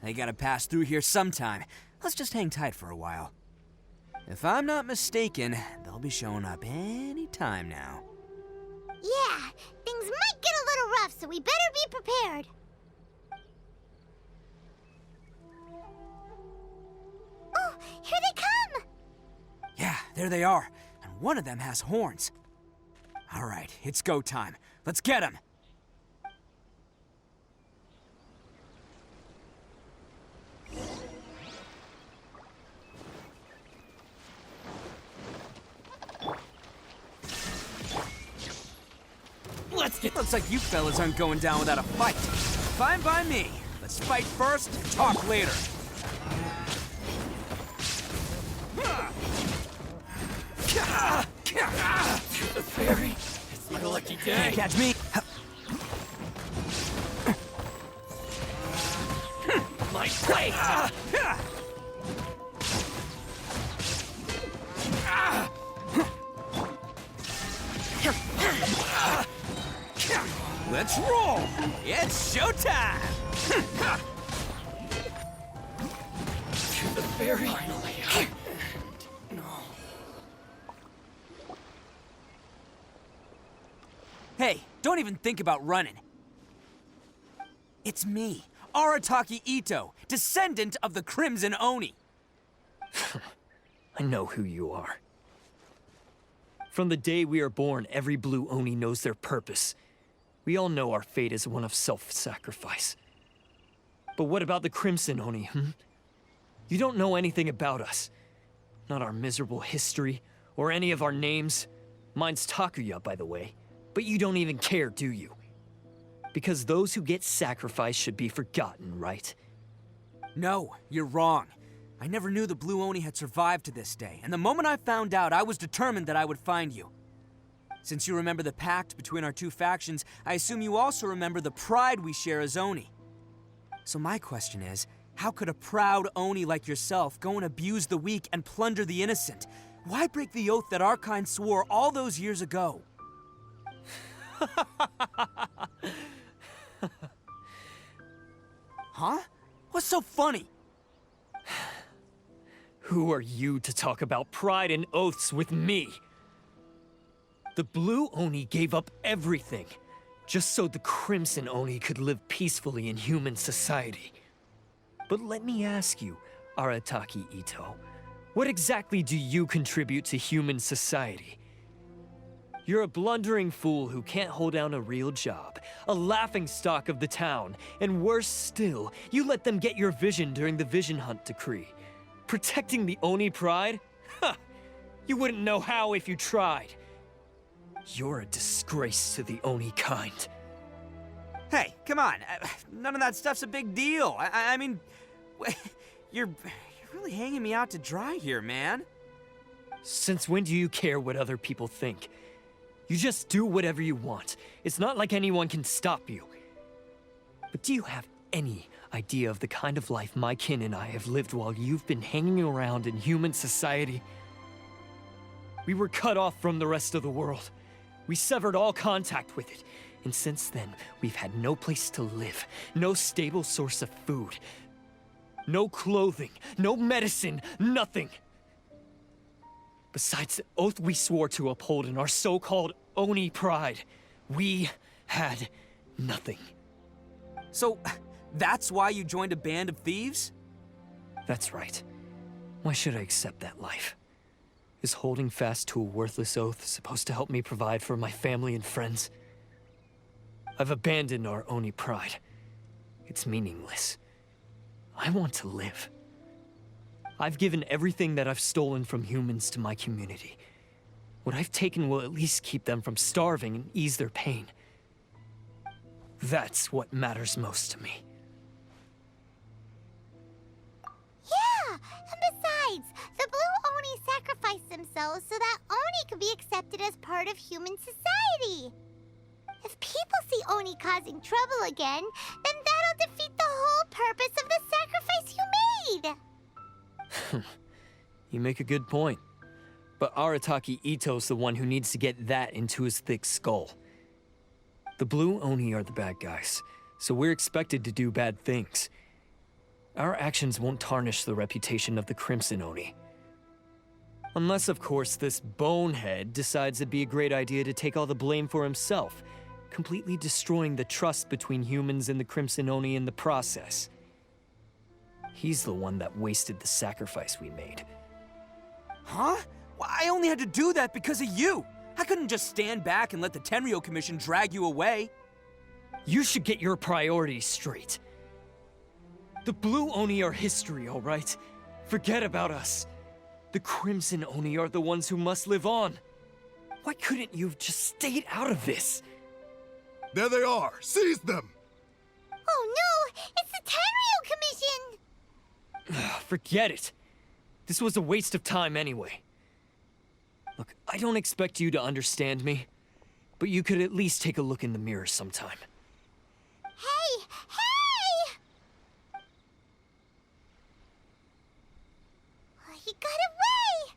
They gotta pass through here sometime. Let's just hang tight for a while. If I'm not mistaken, they'll be showing up any time now. Yeah, things might get a little rough, so we better be prepared. Oh, here they come! Yeah, there they are. And one of them has horns. All right, it's go time. Let's get him! Looks like you fellas aren't going down without a fight. Fine by me. Let's fight first, talk later. The fairy. It's my lucky day. Catch me. My way. Let's roll! It's showtime! To the fairy. Finally. No. Hey, don't even think about running. It's me, Arataki Itto, descendant of the Crimson Oni. I know who you are. From the day we are born, every blue Oni knows their purpose. We all know our fate is one of self-sacrifice. But what about the Crimson Oni, You don't know anything about us. Not our miserable history, or any of our names. Mine's Takuya, by the way. But you don't even care, do you? Because those who get sacrificed should be forgotten, right? No, you're wrong. I never knew the Blue Oni had survived to this day, and the moment I found out, I was determined that I would find you. Since you remember the pact between our two factions, I assume you also remember the pride we share as Oni. So my question is, how could a proud Oni like yourself go and abuse the weak and plunder the innocent? Why break the oath that our kind swore all those years ago? Huh? What's so funny? Who are you to talk about pride and oaths with me? The Blue Oni gave up everything, just so the Crimson Oni could live peacefully in human society. But let me ask you, Arataki Itto. What exactly do you contribute to human society? You're a blundering fool who can't hold down a real job, a laughingstock of the town, and worse still, you let them get your vision during the Vision Hunt decree. Protecting the Oni pride? Ha! You wouldn't know how if you tried. You're a disgrace to the Oni kind. Hey, come on. None of that stuff's a big deal. I mean, you're really hanging me out to dry here, man. Since when do you care what other people think? You just do whatever you want. It's not like anyone can stop you. But do you have any idea of the kind of life my kin and I have lived while you've been hanging around in human society? We were cut off from the rest of the world. We severed all contact with it. And since then, we've had no place to live, no stable source of food, no clothing, no medicine, nothing. Besides the oath we swore to uphold in our so-called Oni pride, we had nothing. So, that's why you joined a band of thieves? That's right. Why should I accept that life? Is holding fast to a worthless oath supposed to help me provide for my family and friends? I've abandoned our Oni pride. It's meaningless. I want to live. I've given everything that I've stolen from humans to my community. What I've taken will at least keep them from starving and ease their pain. That's what matters most to me. Yeah, and besides, the Blue Oni sacrificed themselves so that Oni could be accepted as part of human society. If people see Oni causing trouble again, then that'll defeat the whole purpose of the sacrifice you made. You make a good point. But Arataki Itto's the one who needs to get that into his thick skull. The Blue Oni are the bad guys, so we're expected to do bad things. Our actions won't tarnish the reputation of the Crimson Oni. Unless, of course, this bonehead decides it'd be a great idea to take all the blame for himself, completely destroying the trust between humans and the Crimson Oni in the process. He's the one that wasted the sacrifice we made. Huh? Well, I only had to do that because of you. I couldn't just stand back and let the Tenryo Commission drag you away. You should get your priorities straight. The Blue Oni are history, all right? Forget about us. The Crimson Oni are the ones who must live on. Why couldn't you have just stayed out of this? There they are. Seize them. Oh no, it's the Tenryo Commission! Forget it. This was a waste of time anyway. Look, I don't expect you to understand me, but you could at least take a look in the mirror sometime. Hey! Hey! He got away!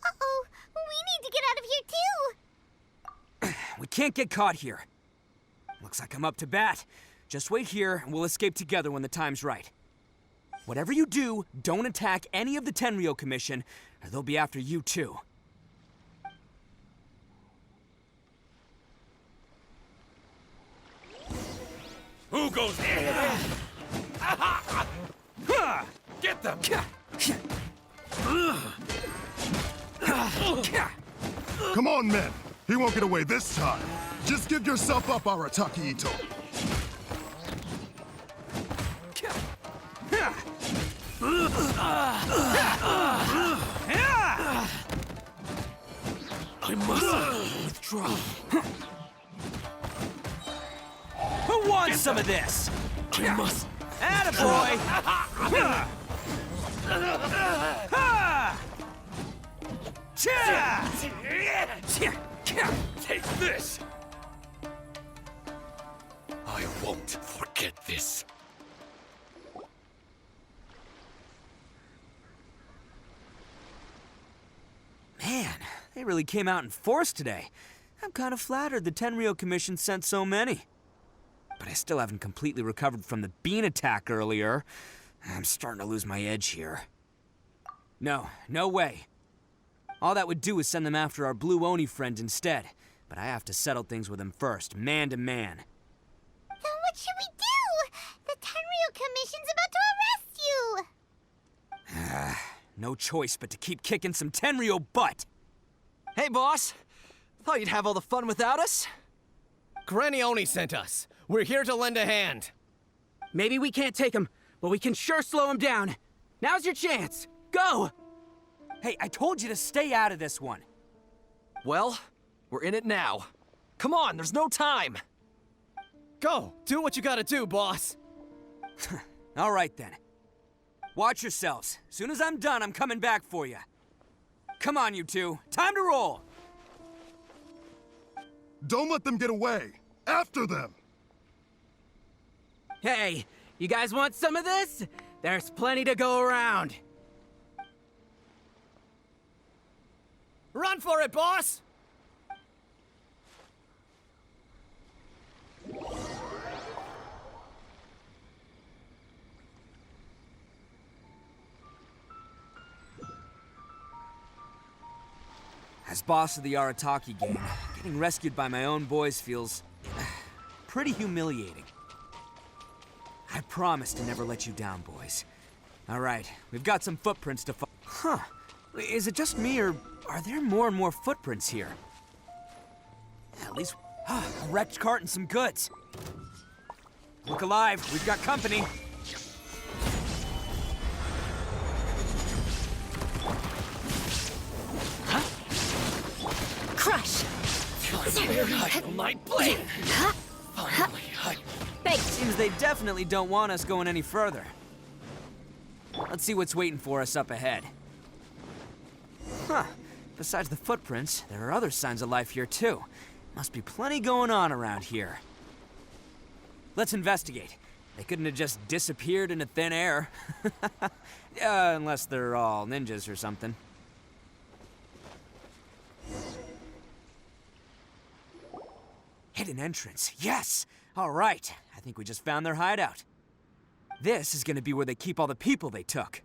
Uh-oh, we need to get out of here too! We can't get caught here. Looks like I'm up to bat. Just wait here, and we'll escape together when the time's right. Whatever you do, don't attack any of the Tenryo Commission, or they'll be after you too. Who goes there? Get them! Come on, men. He won't get away this time. Just give yourself up, Arataki Itto. I must withdraw. Who wants some of this? I must. Attaboy! Take this! I won't forget this. Man, they really came out in force today. I'm kind of flattered the Tenryo Commission sent so many. But I still haven't completely recovered from the bean attack earlier. I'm starting to lose my edge here. No way. All that would do is send them after our Blue Oni friend instead. But I have to settle things with him first, man to man. Then what should we do? The Tenryo Commission's about to arrest you! No choice but to keep kicking some Tenryo butt. Hey, boss. Thought you'd have all the fun without us? Granny Oni sent us. We're here to lend a hand. Maybe we can't take him, but we can sure slow him down. Now's your chance. Go! Hey, I told you to stay out of this one. Well, we're in it now. Come on, there's no time. Go! Do what you gotta do, boss. All right, then. Watch yourselves. Soon as I'm done, I'm coming back for you. Come on, you two. Time to roll! Don't let them get away. After them. Hey, you guys want some of this? There's plenty to go around. Run for it, boss! As boss of the Arataki gang, getting rescued by my own boys feels pretty humiliating. I promise to never let you down, boys. All right, we've got some footprints to follow. Huh. Is it just me, or are there more and more footprints here? At least a wrecked cart and some goods. Look alive, we've got company. Crush! My blade! Seems they definitely don't want us going any further. Let's see what's waiting for us up ahead. Huh. Besides the footprints, there are other signs of life here too. Must be plenty going on around here. Let's investigate. They couldn't have just disappeared into thin air. Unless they're all ninjas or something. Hidden entrance, yes! All right, I think we just found their hideout. This is gonna be where they keep all the people they took.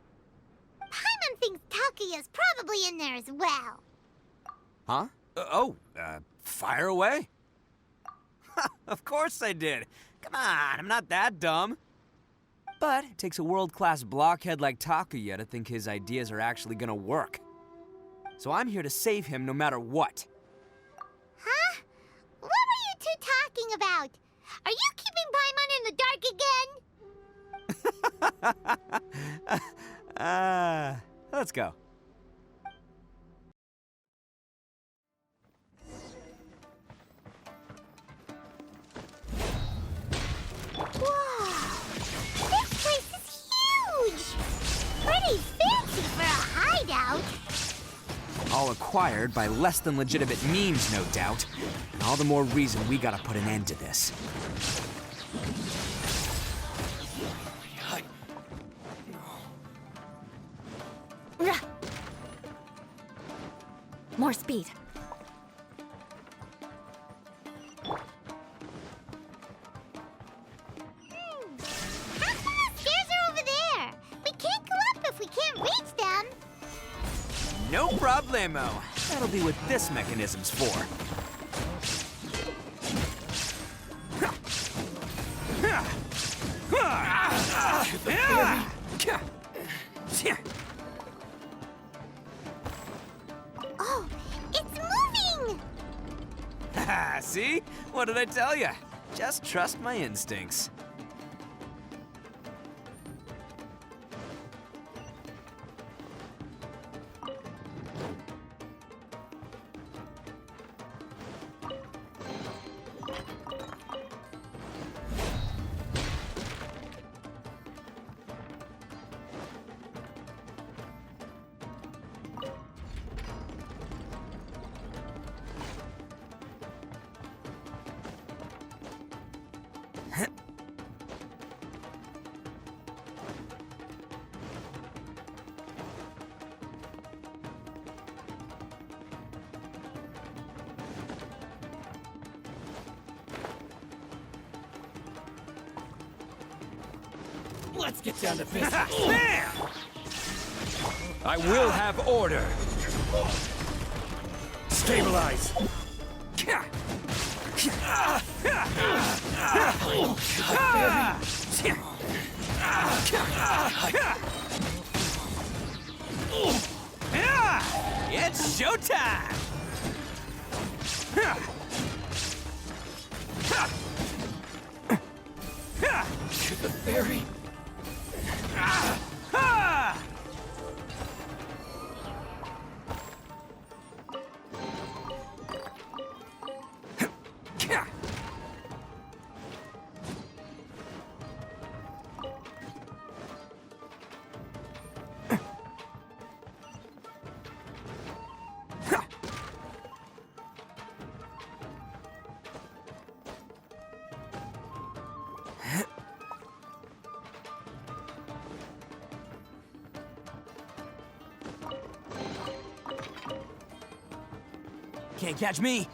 Paimon thinks Takuya's probably in there as well. Huh? Fire away. Of course I did. Come on, I'm not that dumb. But it takes a world-class blockhead like Takuya to think his ideas are actually gonna work. So I'm here to save him no matter what. Huh? What were you two talking about? Are you keeping Paimon in the dark again? Let's go. Whoa! This place is huge! Pretty fancy for a hideout. All acquired by less than legitimate means, no doubt. And all the more reason we gotta put an end to this. More speed. How come the stairs are over there? We can't go up if we can't reach them. No problemo. That'll be what this mechanism's for. Oh, it's moving! See? What did I tell you? Just trust my instincts. Let's get down to business. There! I will have order. Stabilize. It's showtime! To the fairy. Can't catch me.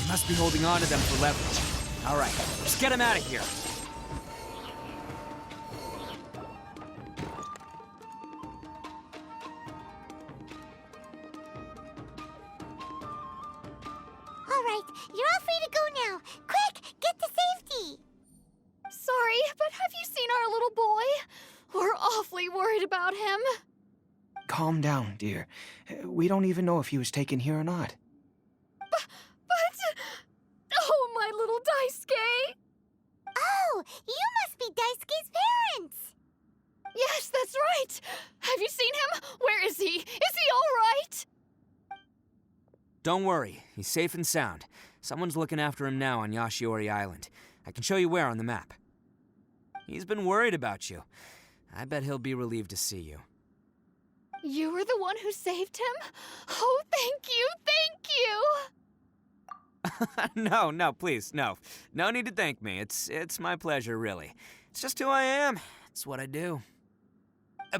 Must be holding on to them for leverage. All right, just get him out of here. All right, you're all free to go now. Quick, get to safety. Sorry, but have you seen our little boy? We're awfully worried about him. Calm down, dear. We don't even know if he was taken here or not. Oh, my little Daisuke! Oh, you must be Daisuke's parents. Yes, that's right. Have you seen him? Where is he? Is he all right? Don't worry, he's safe and sound. Someone's looking after him now on Yashiori Island. I can show you where on the map. He's been worried about you. I bet he'll be relieved to see you. You were the one who saved him? Oh, thank you, thank you! No, please, no. No need to thank me. It's my pleasure, really. It's just who I am. It's what I do.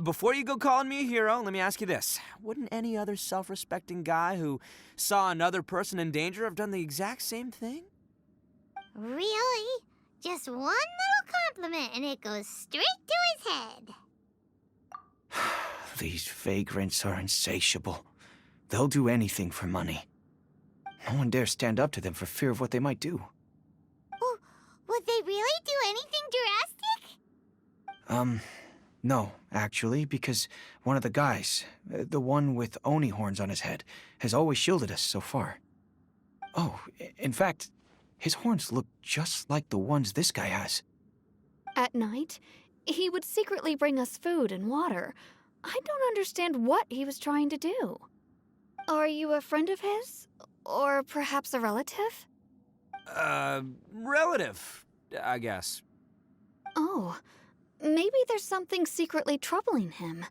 Before you go calling me a hero, let me ask you this. Wouldn't any other self-respecting guy who saw another person in danger have done the exact same thing? Really? Just one little compliment and it goes straight to his head. These vagrants are insatiable. They'll do anything for money. No one dares stand up to them for fear of what they might do. Oh, would they really do anything drastic? No, actually, because one of the guys, the one with Oni horns on his head, has always shielded us so far. Oh, in fact, his horns look just like the ones this guy has. At night, he would secretly bring us food and water. I don't understand what he was trying to do. Are you a friend of his? Or perhaps a relative? Relative, I guess. Oh, maybe there's something secretly troubling him.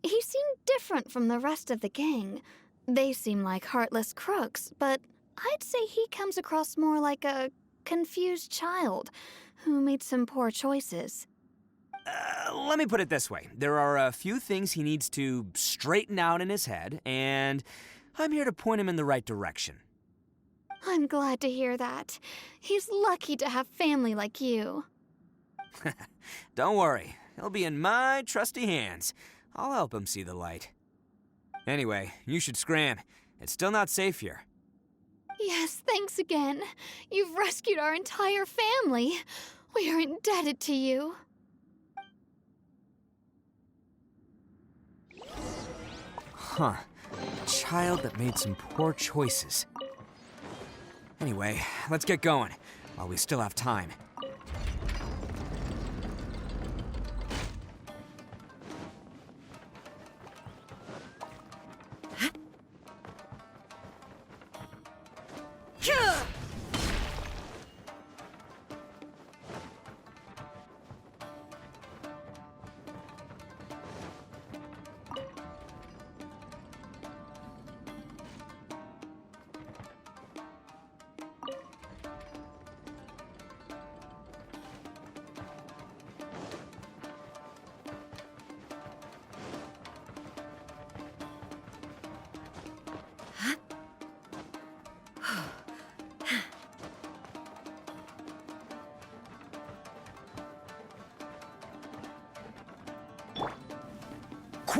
He seemed different from the rest of the gang. They seem like heartless crooks, but I'd say he comes across more like a confused child who made some poor choices. Let me put it this way. There are a few things he needs to straighten out in his head, and I'm here to point him in the right direction. I'm glad to hear that. He's lucky to have family like you. Don't worry. He'll be in my trusty hands. I'll help him see the light. Anyway, you should scram. It's still not safe here. Yes, thanks again. You've rescued our entire family. We are indebted to you. Huh. A child that made some poor choices. Anyway, let's get going, while we still have time.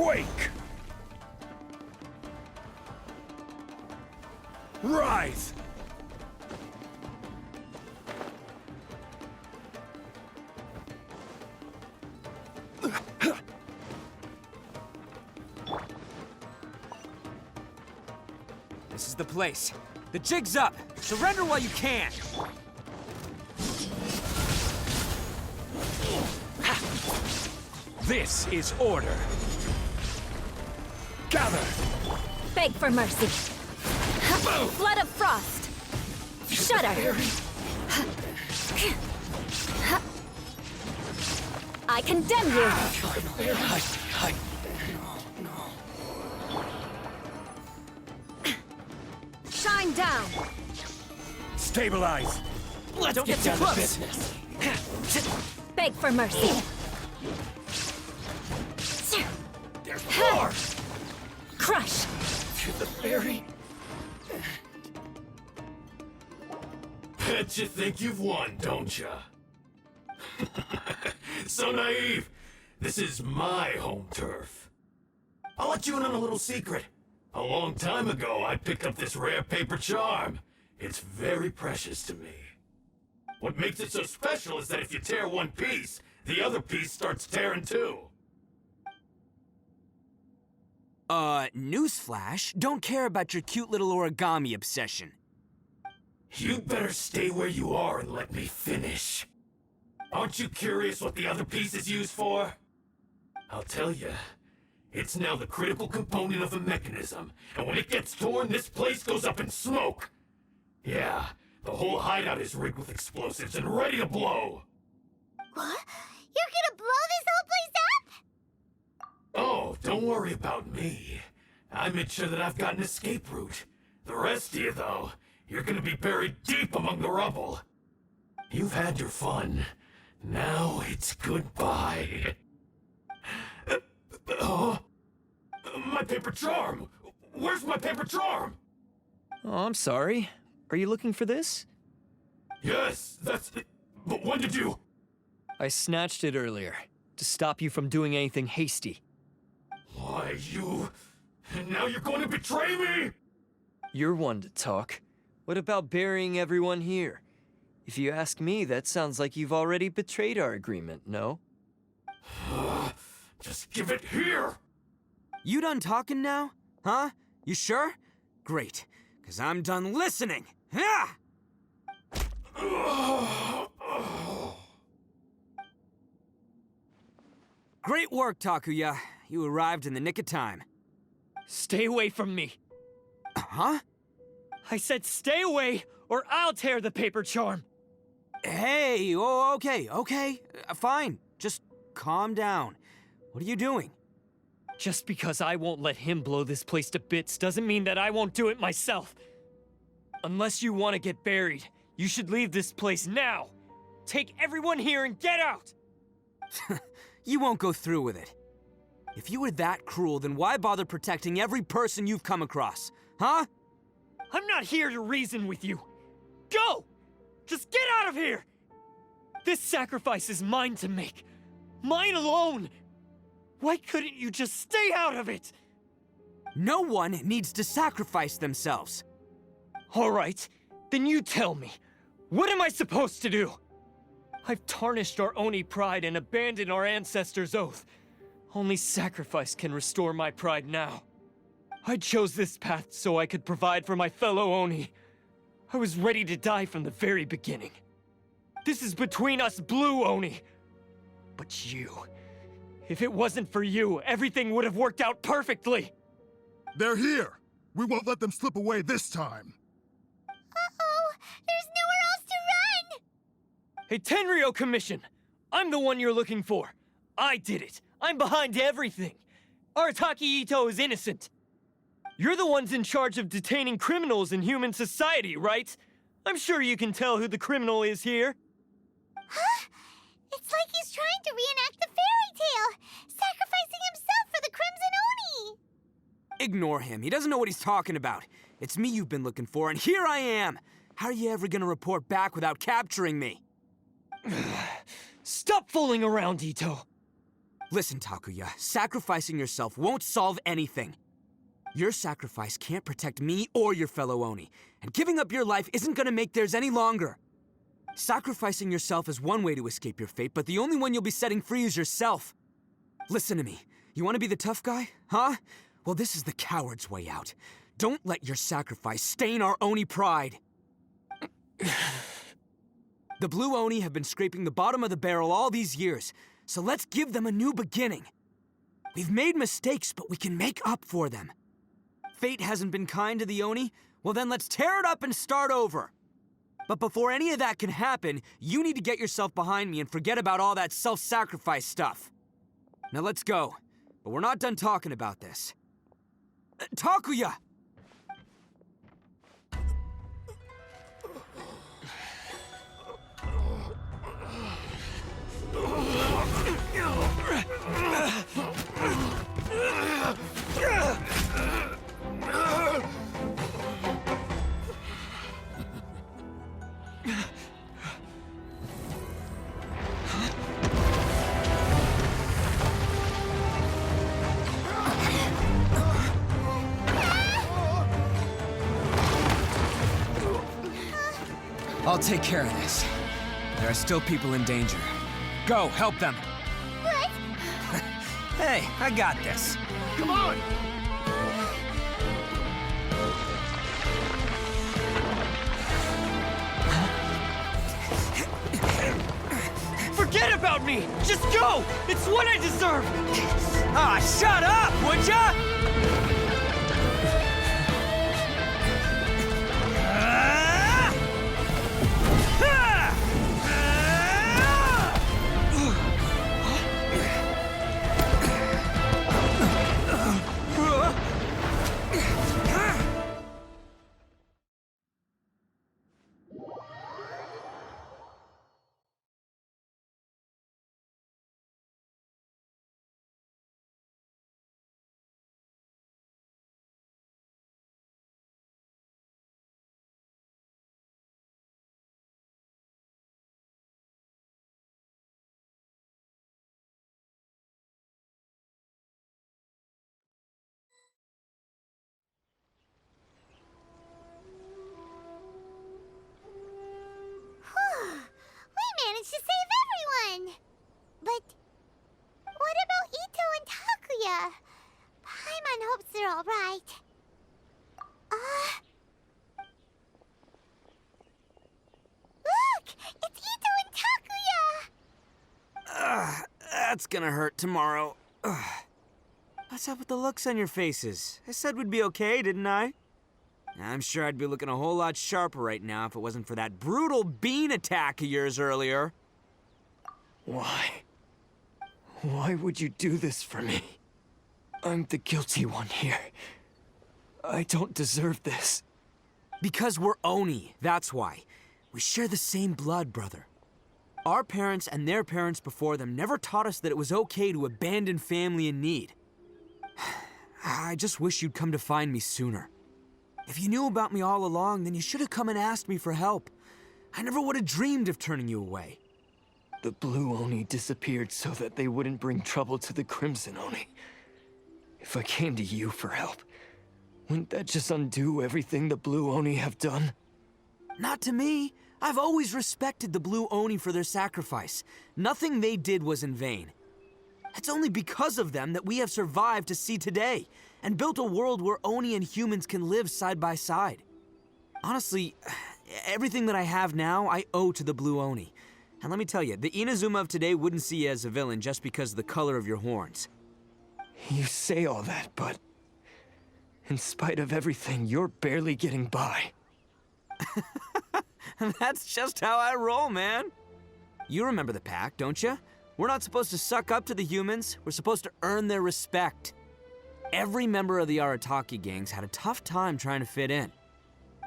Quake! Rise! This is the place. The jig's up. Surrender while you can. This is order. Gather! Beg for mercy. Flood of frost. Shudder. I condemn you. Shine down. Stabilize. Let's Don't get down too to close. business. Beg for mercy. There's more! Crush. To the ferry. Bet you think you've won, don't ya? So naive. This is my home turf. I'll let you in on a little secret. A long time ago, I picked up this rare paper charm. It's very precious to me. What makes it so special is that if you tear one piece, the other piece starts tearing too. Newsflash, don't care about your cute little origami obsession. You'd better stay where you are and let me finish. Aren't you curious what the other piece is used for? I'll tell you. It's now the critical component of the mechanism, and when it gets torn, this place goes up in smoke. Yeah, the whole hideout is rigged with explosives and ready to blow. What? You're gonna blow this whole place up? Oh, don't worry about me. I made sure that I've got an escape route. The rest of you, though, you're gonna be buried deep among the rubble. You've had your fun. Now it's goodbye. My paper charm! Where's my paper charm? Oh, I'm sorry. Are you looking for this? Yes, that's it. But when did you... I snatched it earlier, to stop you from doing anything hasty. Why, you... And now you're going to betray me? You're one to talk. What about burying everyone here? If you ask me, that sounds like you've already betrayed our agreement, no? Just give it here! You done talking now? Huh? You sure? Great, because I'm done listening. Ha! Great work, Takuya. You arrived in the nick of time. Stay away from me. Huh? I said stay away, or I'll tear the paper charm. Hey, oh, okay. Fine. Just calm down. What are you doing? Just because I won't let him blow this place to bits doesn't mean that I won't do it myself. Unless you want to get buried, you should leave this place now. Take everyone here and get out! You won't go through with it. If you were that cruel, then why bother protecting every person you've come across? Huh? I'm not here to reason with you. Go! Just get out of here! This sacrifice is mine to make. Mine alone! Why couldn't you just stay out of it? No one needs to sacrifice themselves. All right, then you tell me. What am I supposed to do? I've tarnished our Oni pride and abandoned our ancestors' oath. Only sacrifice can restore my pride now. I chose this path so I could provide for my fellow Oni. I was ready to die from the very beginning. This is between us blue Oni. But you... If it wasn't for you, everything would have worked out perfectly! They're here! We won't let them slip away this time! Uh-oh! There's nowhere else to run! Hey, Tenryo Commission! I'm the one you're looking for. I did it. I'm behind everything. Arataki Itto is innocent. You're the ones in charge of detaining criminals in human society, right? I'm sure you can tell who the criminal is here. Huh? It's like he's trying to reenact the fairy tale, sacrificing himself for the Crimson Oni! Ignore him. He doesn't know what he's talking about. It's me you've been looking for, and here I am! How are you ever gonna report back without capturing me? Stop fooling around, Itto. Listen, Takuya, sacrificing yourself won't solve anything. Your sacrifice can't protect me or your fellow Oni, and giving up your life isn't gonna make theirs any longer. Sacrificing yourself is one way to escape your fate, but the only one you'll be setting free is yourself. Listen to me. You want to be the tough guy, huh? Well, this is the coward's way out. Don't let your sacrifice stain our Oni pride. The Blue Oni have been scraping the bottom of the barrel all these years, so let's give them a new beginning. We've made mistakes, but we can make up for them. Fate hasn't been kind to the Oni? Well, then let's tear it up and start over. But before any of that can happen, you need to get yourself behind me and forget about all that self-sacrifice stuff. Now let's go. But we're not done talking about this. Takuya! I'll take care of this. There are still people in danger. Go, help them. What? Hey, I got this. Come on! Forget about me! Just go! It's what I deserve! Ah, shut up, would ya? We managed to save everyone! But what about Itto and Takuya? Paimon hopes they're alright. Look! It's Itto and Takuya! That's gonna hurt tomorrow. What's up with the looks on your faces? I said we'd be okay, didn't I? I'm sure I'd be looking a whole lot sharper right now if it wasn't for that brutal bean attack of yours earlier. Why? Why would you do this for me? I'm the guilty one here. I don't deserve this. Because we're Oni, that's why. We share the same blood, brother. Our parents and their parents before them never taught us that it was okay to abandon family in need. I just wish you'd come to find me sooner. If you knew about me all along, then you should have come and asked me for help. I never would have dreamed of turning you away. The Blue Oni disappeared so that they wouldn't bring trouble to the Crimson Oni. If I came to you for help, wouldn't that just undo everything the Blue Oni have done? Not to me. I've always respected the Blue Oni for their sacrifice. Nothing they did was in vain. It's only because of them that we have survived to see today, and built a world where Oni and humans can live side by side. Honestly, everything that I have now, I owe to the Blue Oni. And let me tell you, the Inazuma of today wouldn't see you as a villain just because of the color of your horns. You say all that, but in spite of everything, you're barely getting by. That's just how I roll, man. You remember the pact, don't you? We're not supposed to suck up to the humans. We're supposed to earn their respect. Every member of the Arataki gangs had a tough time trying to fit in.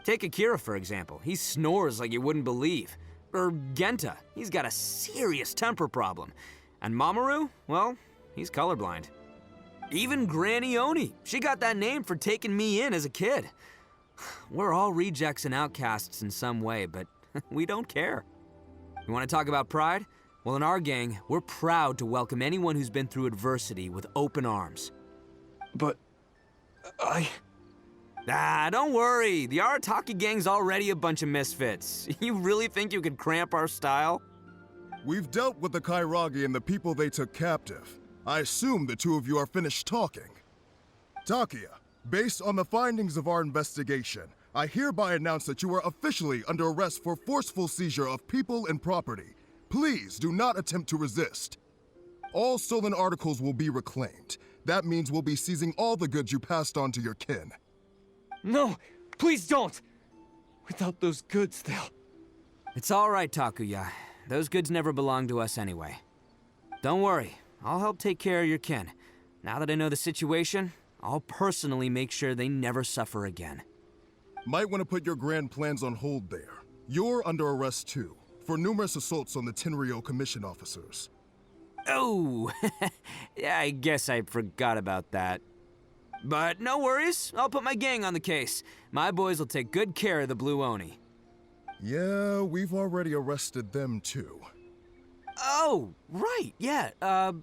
Take Akira, for example. He snores like you wouldn't believe. Or Genta. He's got a serious temper problem. And Mamoru, well, he's colorblind. Even Granny Oni. She got that name for taking me in as a kid. We're all rejects and outcasts in some way, but we don't care. You want to talk about pride? Well, in our gang, we're proud to welcome anyone who's been through adversity with open arms. But Don't worry. The Arataki gang's already a bunch of misfits. You really think you could cramp our style? We've dealt with the Kairagi and the people they took captive. I assume the two of you are finished talking. Takia, based on the findings of our investigation, I hereby announce that you are officially under arrest for forceful seizure of people and property. Please do not attempt to resist. All stolen articles will be reclaimed. That means we'll be seizing all the goods you passed on to your kin. No, please don't! Without those goods, they'll... It's all right, Takuya. Those goods never belonged to us anyway. Don't worry, I'll help take care of your kin. Now that I know the situation, I'll personally make sure they never suffer again. Might want to put your grand plans on hold there. You're under arrest too, for numerous assaults on the Tenryou Commission officers. Oh, yeah, I guess I forgot about that. But no worries, I'll put my gang on the case. My boys will take good care of the Blue Oni. Yeah, we've already arrested them too. Oh, right, yeah, That's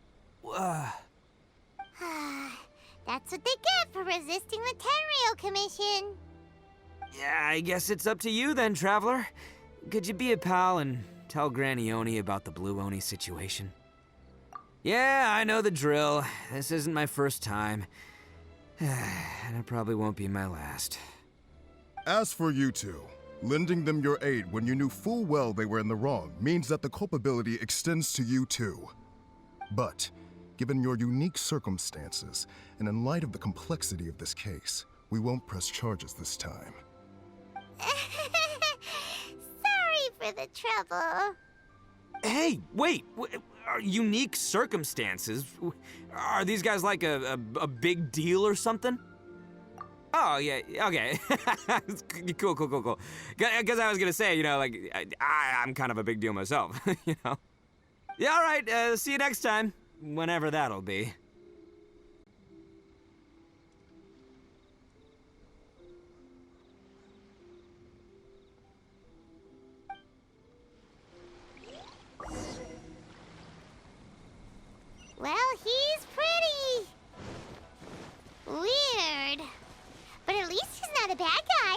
what they get for resisting the Tenryou Commission. Yeah, I guess it's up to you then, Traveler. Could you be a pal and tell Granny Oni about the Blue Oni situation? Yeah, I know the drill. This isn't my first time. And it probably won't be my last. As for you two, lending them your aid when you knew full well they were in the wrong means that the culpability extends to you too. But, given your unique circumstances, and in light of the complexity of this case, we won't press charges this time. Sorry for the trouble. Hey, wait! Unique circumstances? Are these guys like a big deal or something? Oh, yeah, okay. Cool. Because I was gonna say, you know, like, I'm kind of a big deal myself, you know? Yeah, all right, see you next time. Whenever that'll be. Well, he's pretty. Weird. But at least he's not a bad guy.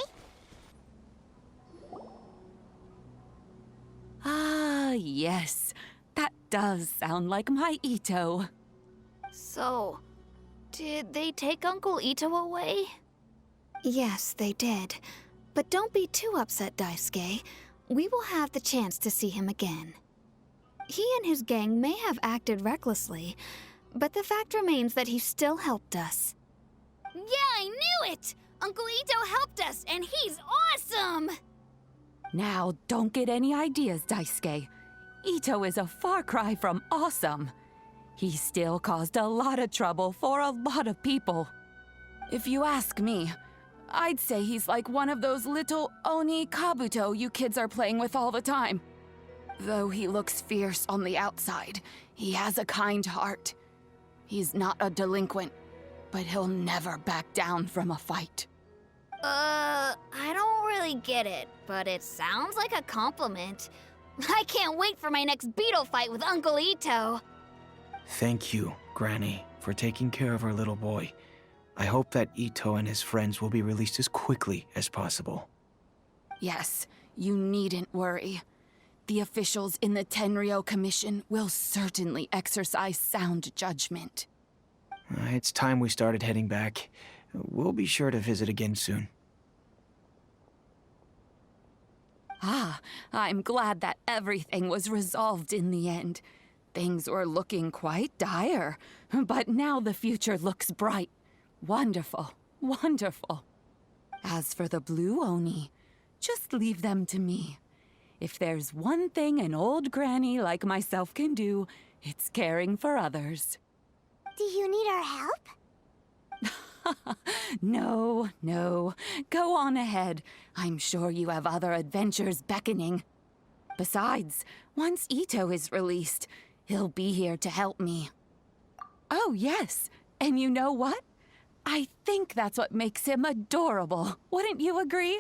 Ah, yes. That does sound like my Itto. So, did they take Uncle Itto away? Yes, they did. But don't be too upset, Daisuke. We will have the chance to see him again. He and his gang may have acted recklessly, but the fact remains that he still helped us. Yeah, I knew it! Uncle Itto helped us, and he's awesome! Now, don't get any ideas, Daisuke. Itto is a far cry from awesome. He still caused a lot of trouble for a lot of people. If you ask me, I'd say he's like one of those little Oni Kabuto you kids are playing with all the time. Though he looks fierce on the outside, he has a kind heart. He's not a delinquent, but he'll never back down from a fight. I don't really get it, but it sounds like a compliment. I can't wait for my next Beetle Fight with Uncle Itto. Thank you, Granny, for taking care of our little boy. I hope that Itto and his friends will be released as quickly as possible. Yes, you needn't worry. The officials in the Tenryou Commission will certainly exercise sound judgment. It's time we started heading back. We'll be sure to visit again soon. Ah, I'm glad that everything was resolved in the end. Things were looking quite dire, but now the future looks bright. Wonderful, wonderful. As for the Blue Oni, just leave them to me. If there's one thing an old granny like myself can do, it's caring for others. Do you need our help? No. Go on ahead. I'm sure you have other adventures beckoning. Besides, once Itto is released, he'll be here to help me. Oh, yes. And you know what? I think that's what makes him adorable. Wouldn't you agree?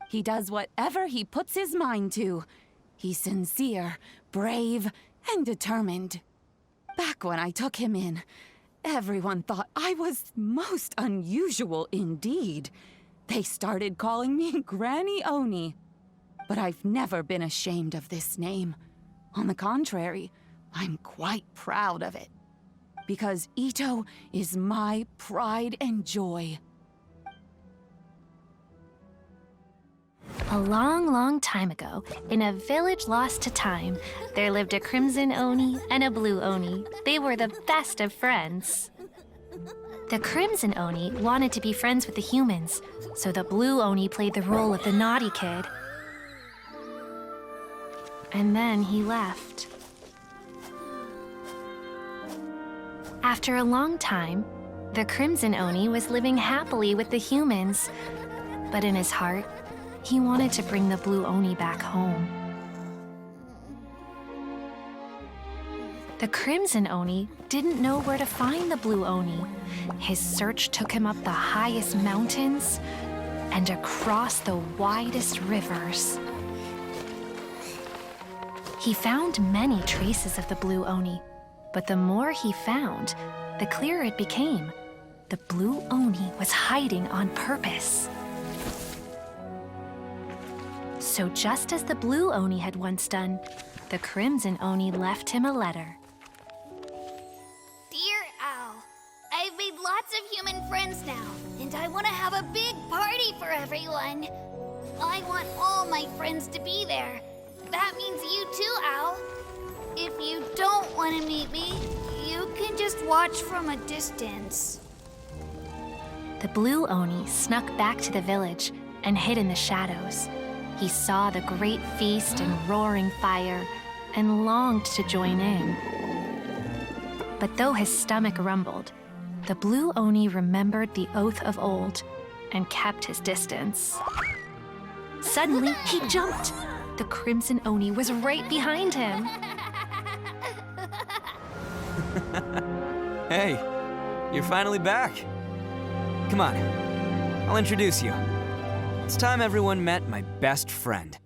He does whatever he puts his mind to. He's sincere, brave, and determined. Back when I took him in, everyone thought I was most unusual indeed. They started calling me Granny Oni. But I've never been ashamed of this name. On the contrary, I'm quite proud of it. Because Itto is my pride and joy. A long, long time ago, in a village lost to time, there lived a crimson Oni and a blue Oni. They were the best of friends. The crimson Oni wanted to be friends with the humans, so the blue Oni played the role of the naughty kid. And then he left. After a long time, the crimson Oni was living happily with the humans, but in his heart, he wanted to bring the blue Oni back home. The crimson Oni didn't know where to find the blue Oni. His search took him up the highest mountains and across the widest rivers. He found many traces of the blue Oni, but the more he found, the clearer it became. The blue Oni was hiding on purpose. So just as the blue Oni had once done, the crimson Oni left him a letter. Dear Owl, I've made lots of human friends now, and I want to have a big party for everyone. I want all my friends to be there. That means you too, Owl. If you don't want to meet me, you can just watch from a distance. The blue Oni snuck back to the village and hid in the shadows. He saw the great feast and roaring fire and longed to join in. But though his stomach rumbled, the blue Oni remembered the oath of old and kept his distance. Suddenly, he jumped. The crimson Oni was right behind him. Hey, you're finally back. Come on, I'll introduce you. It's time everyone met my best friend.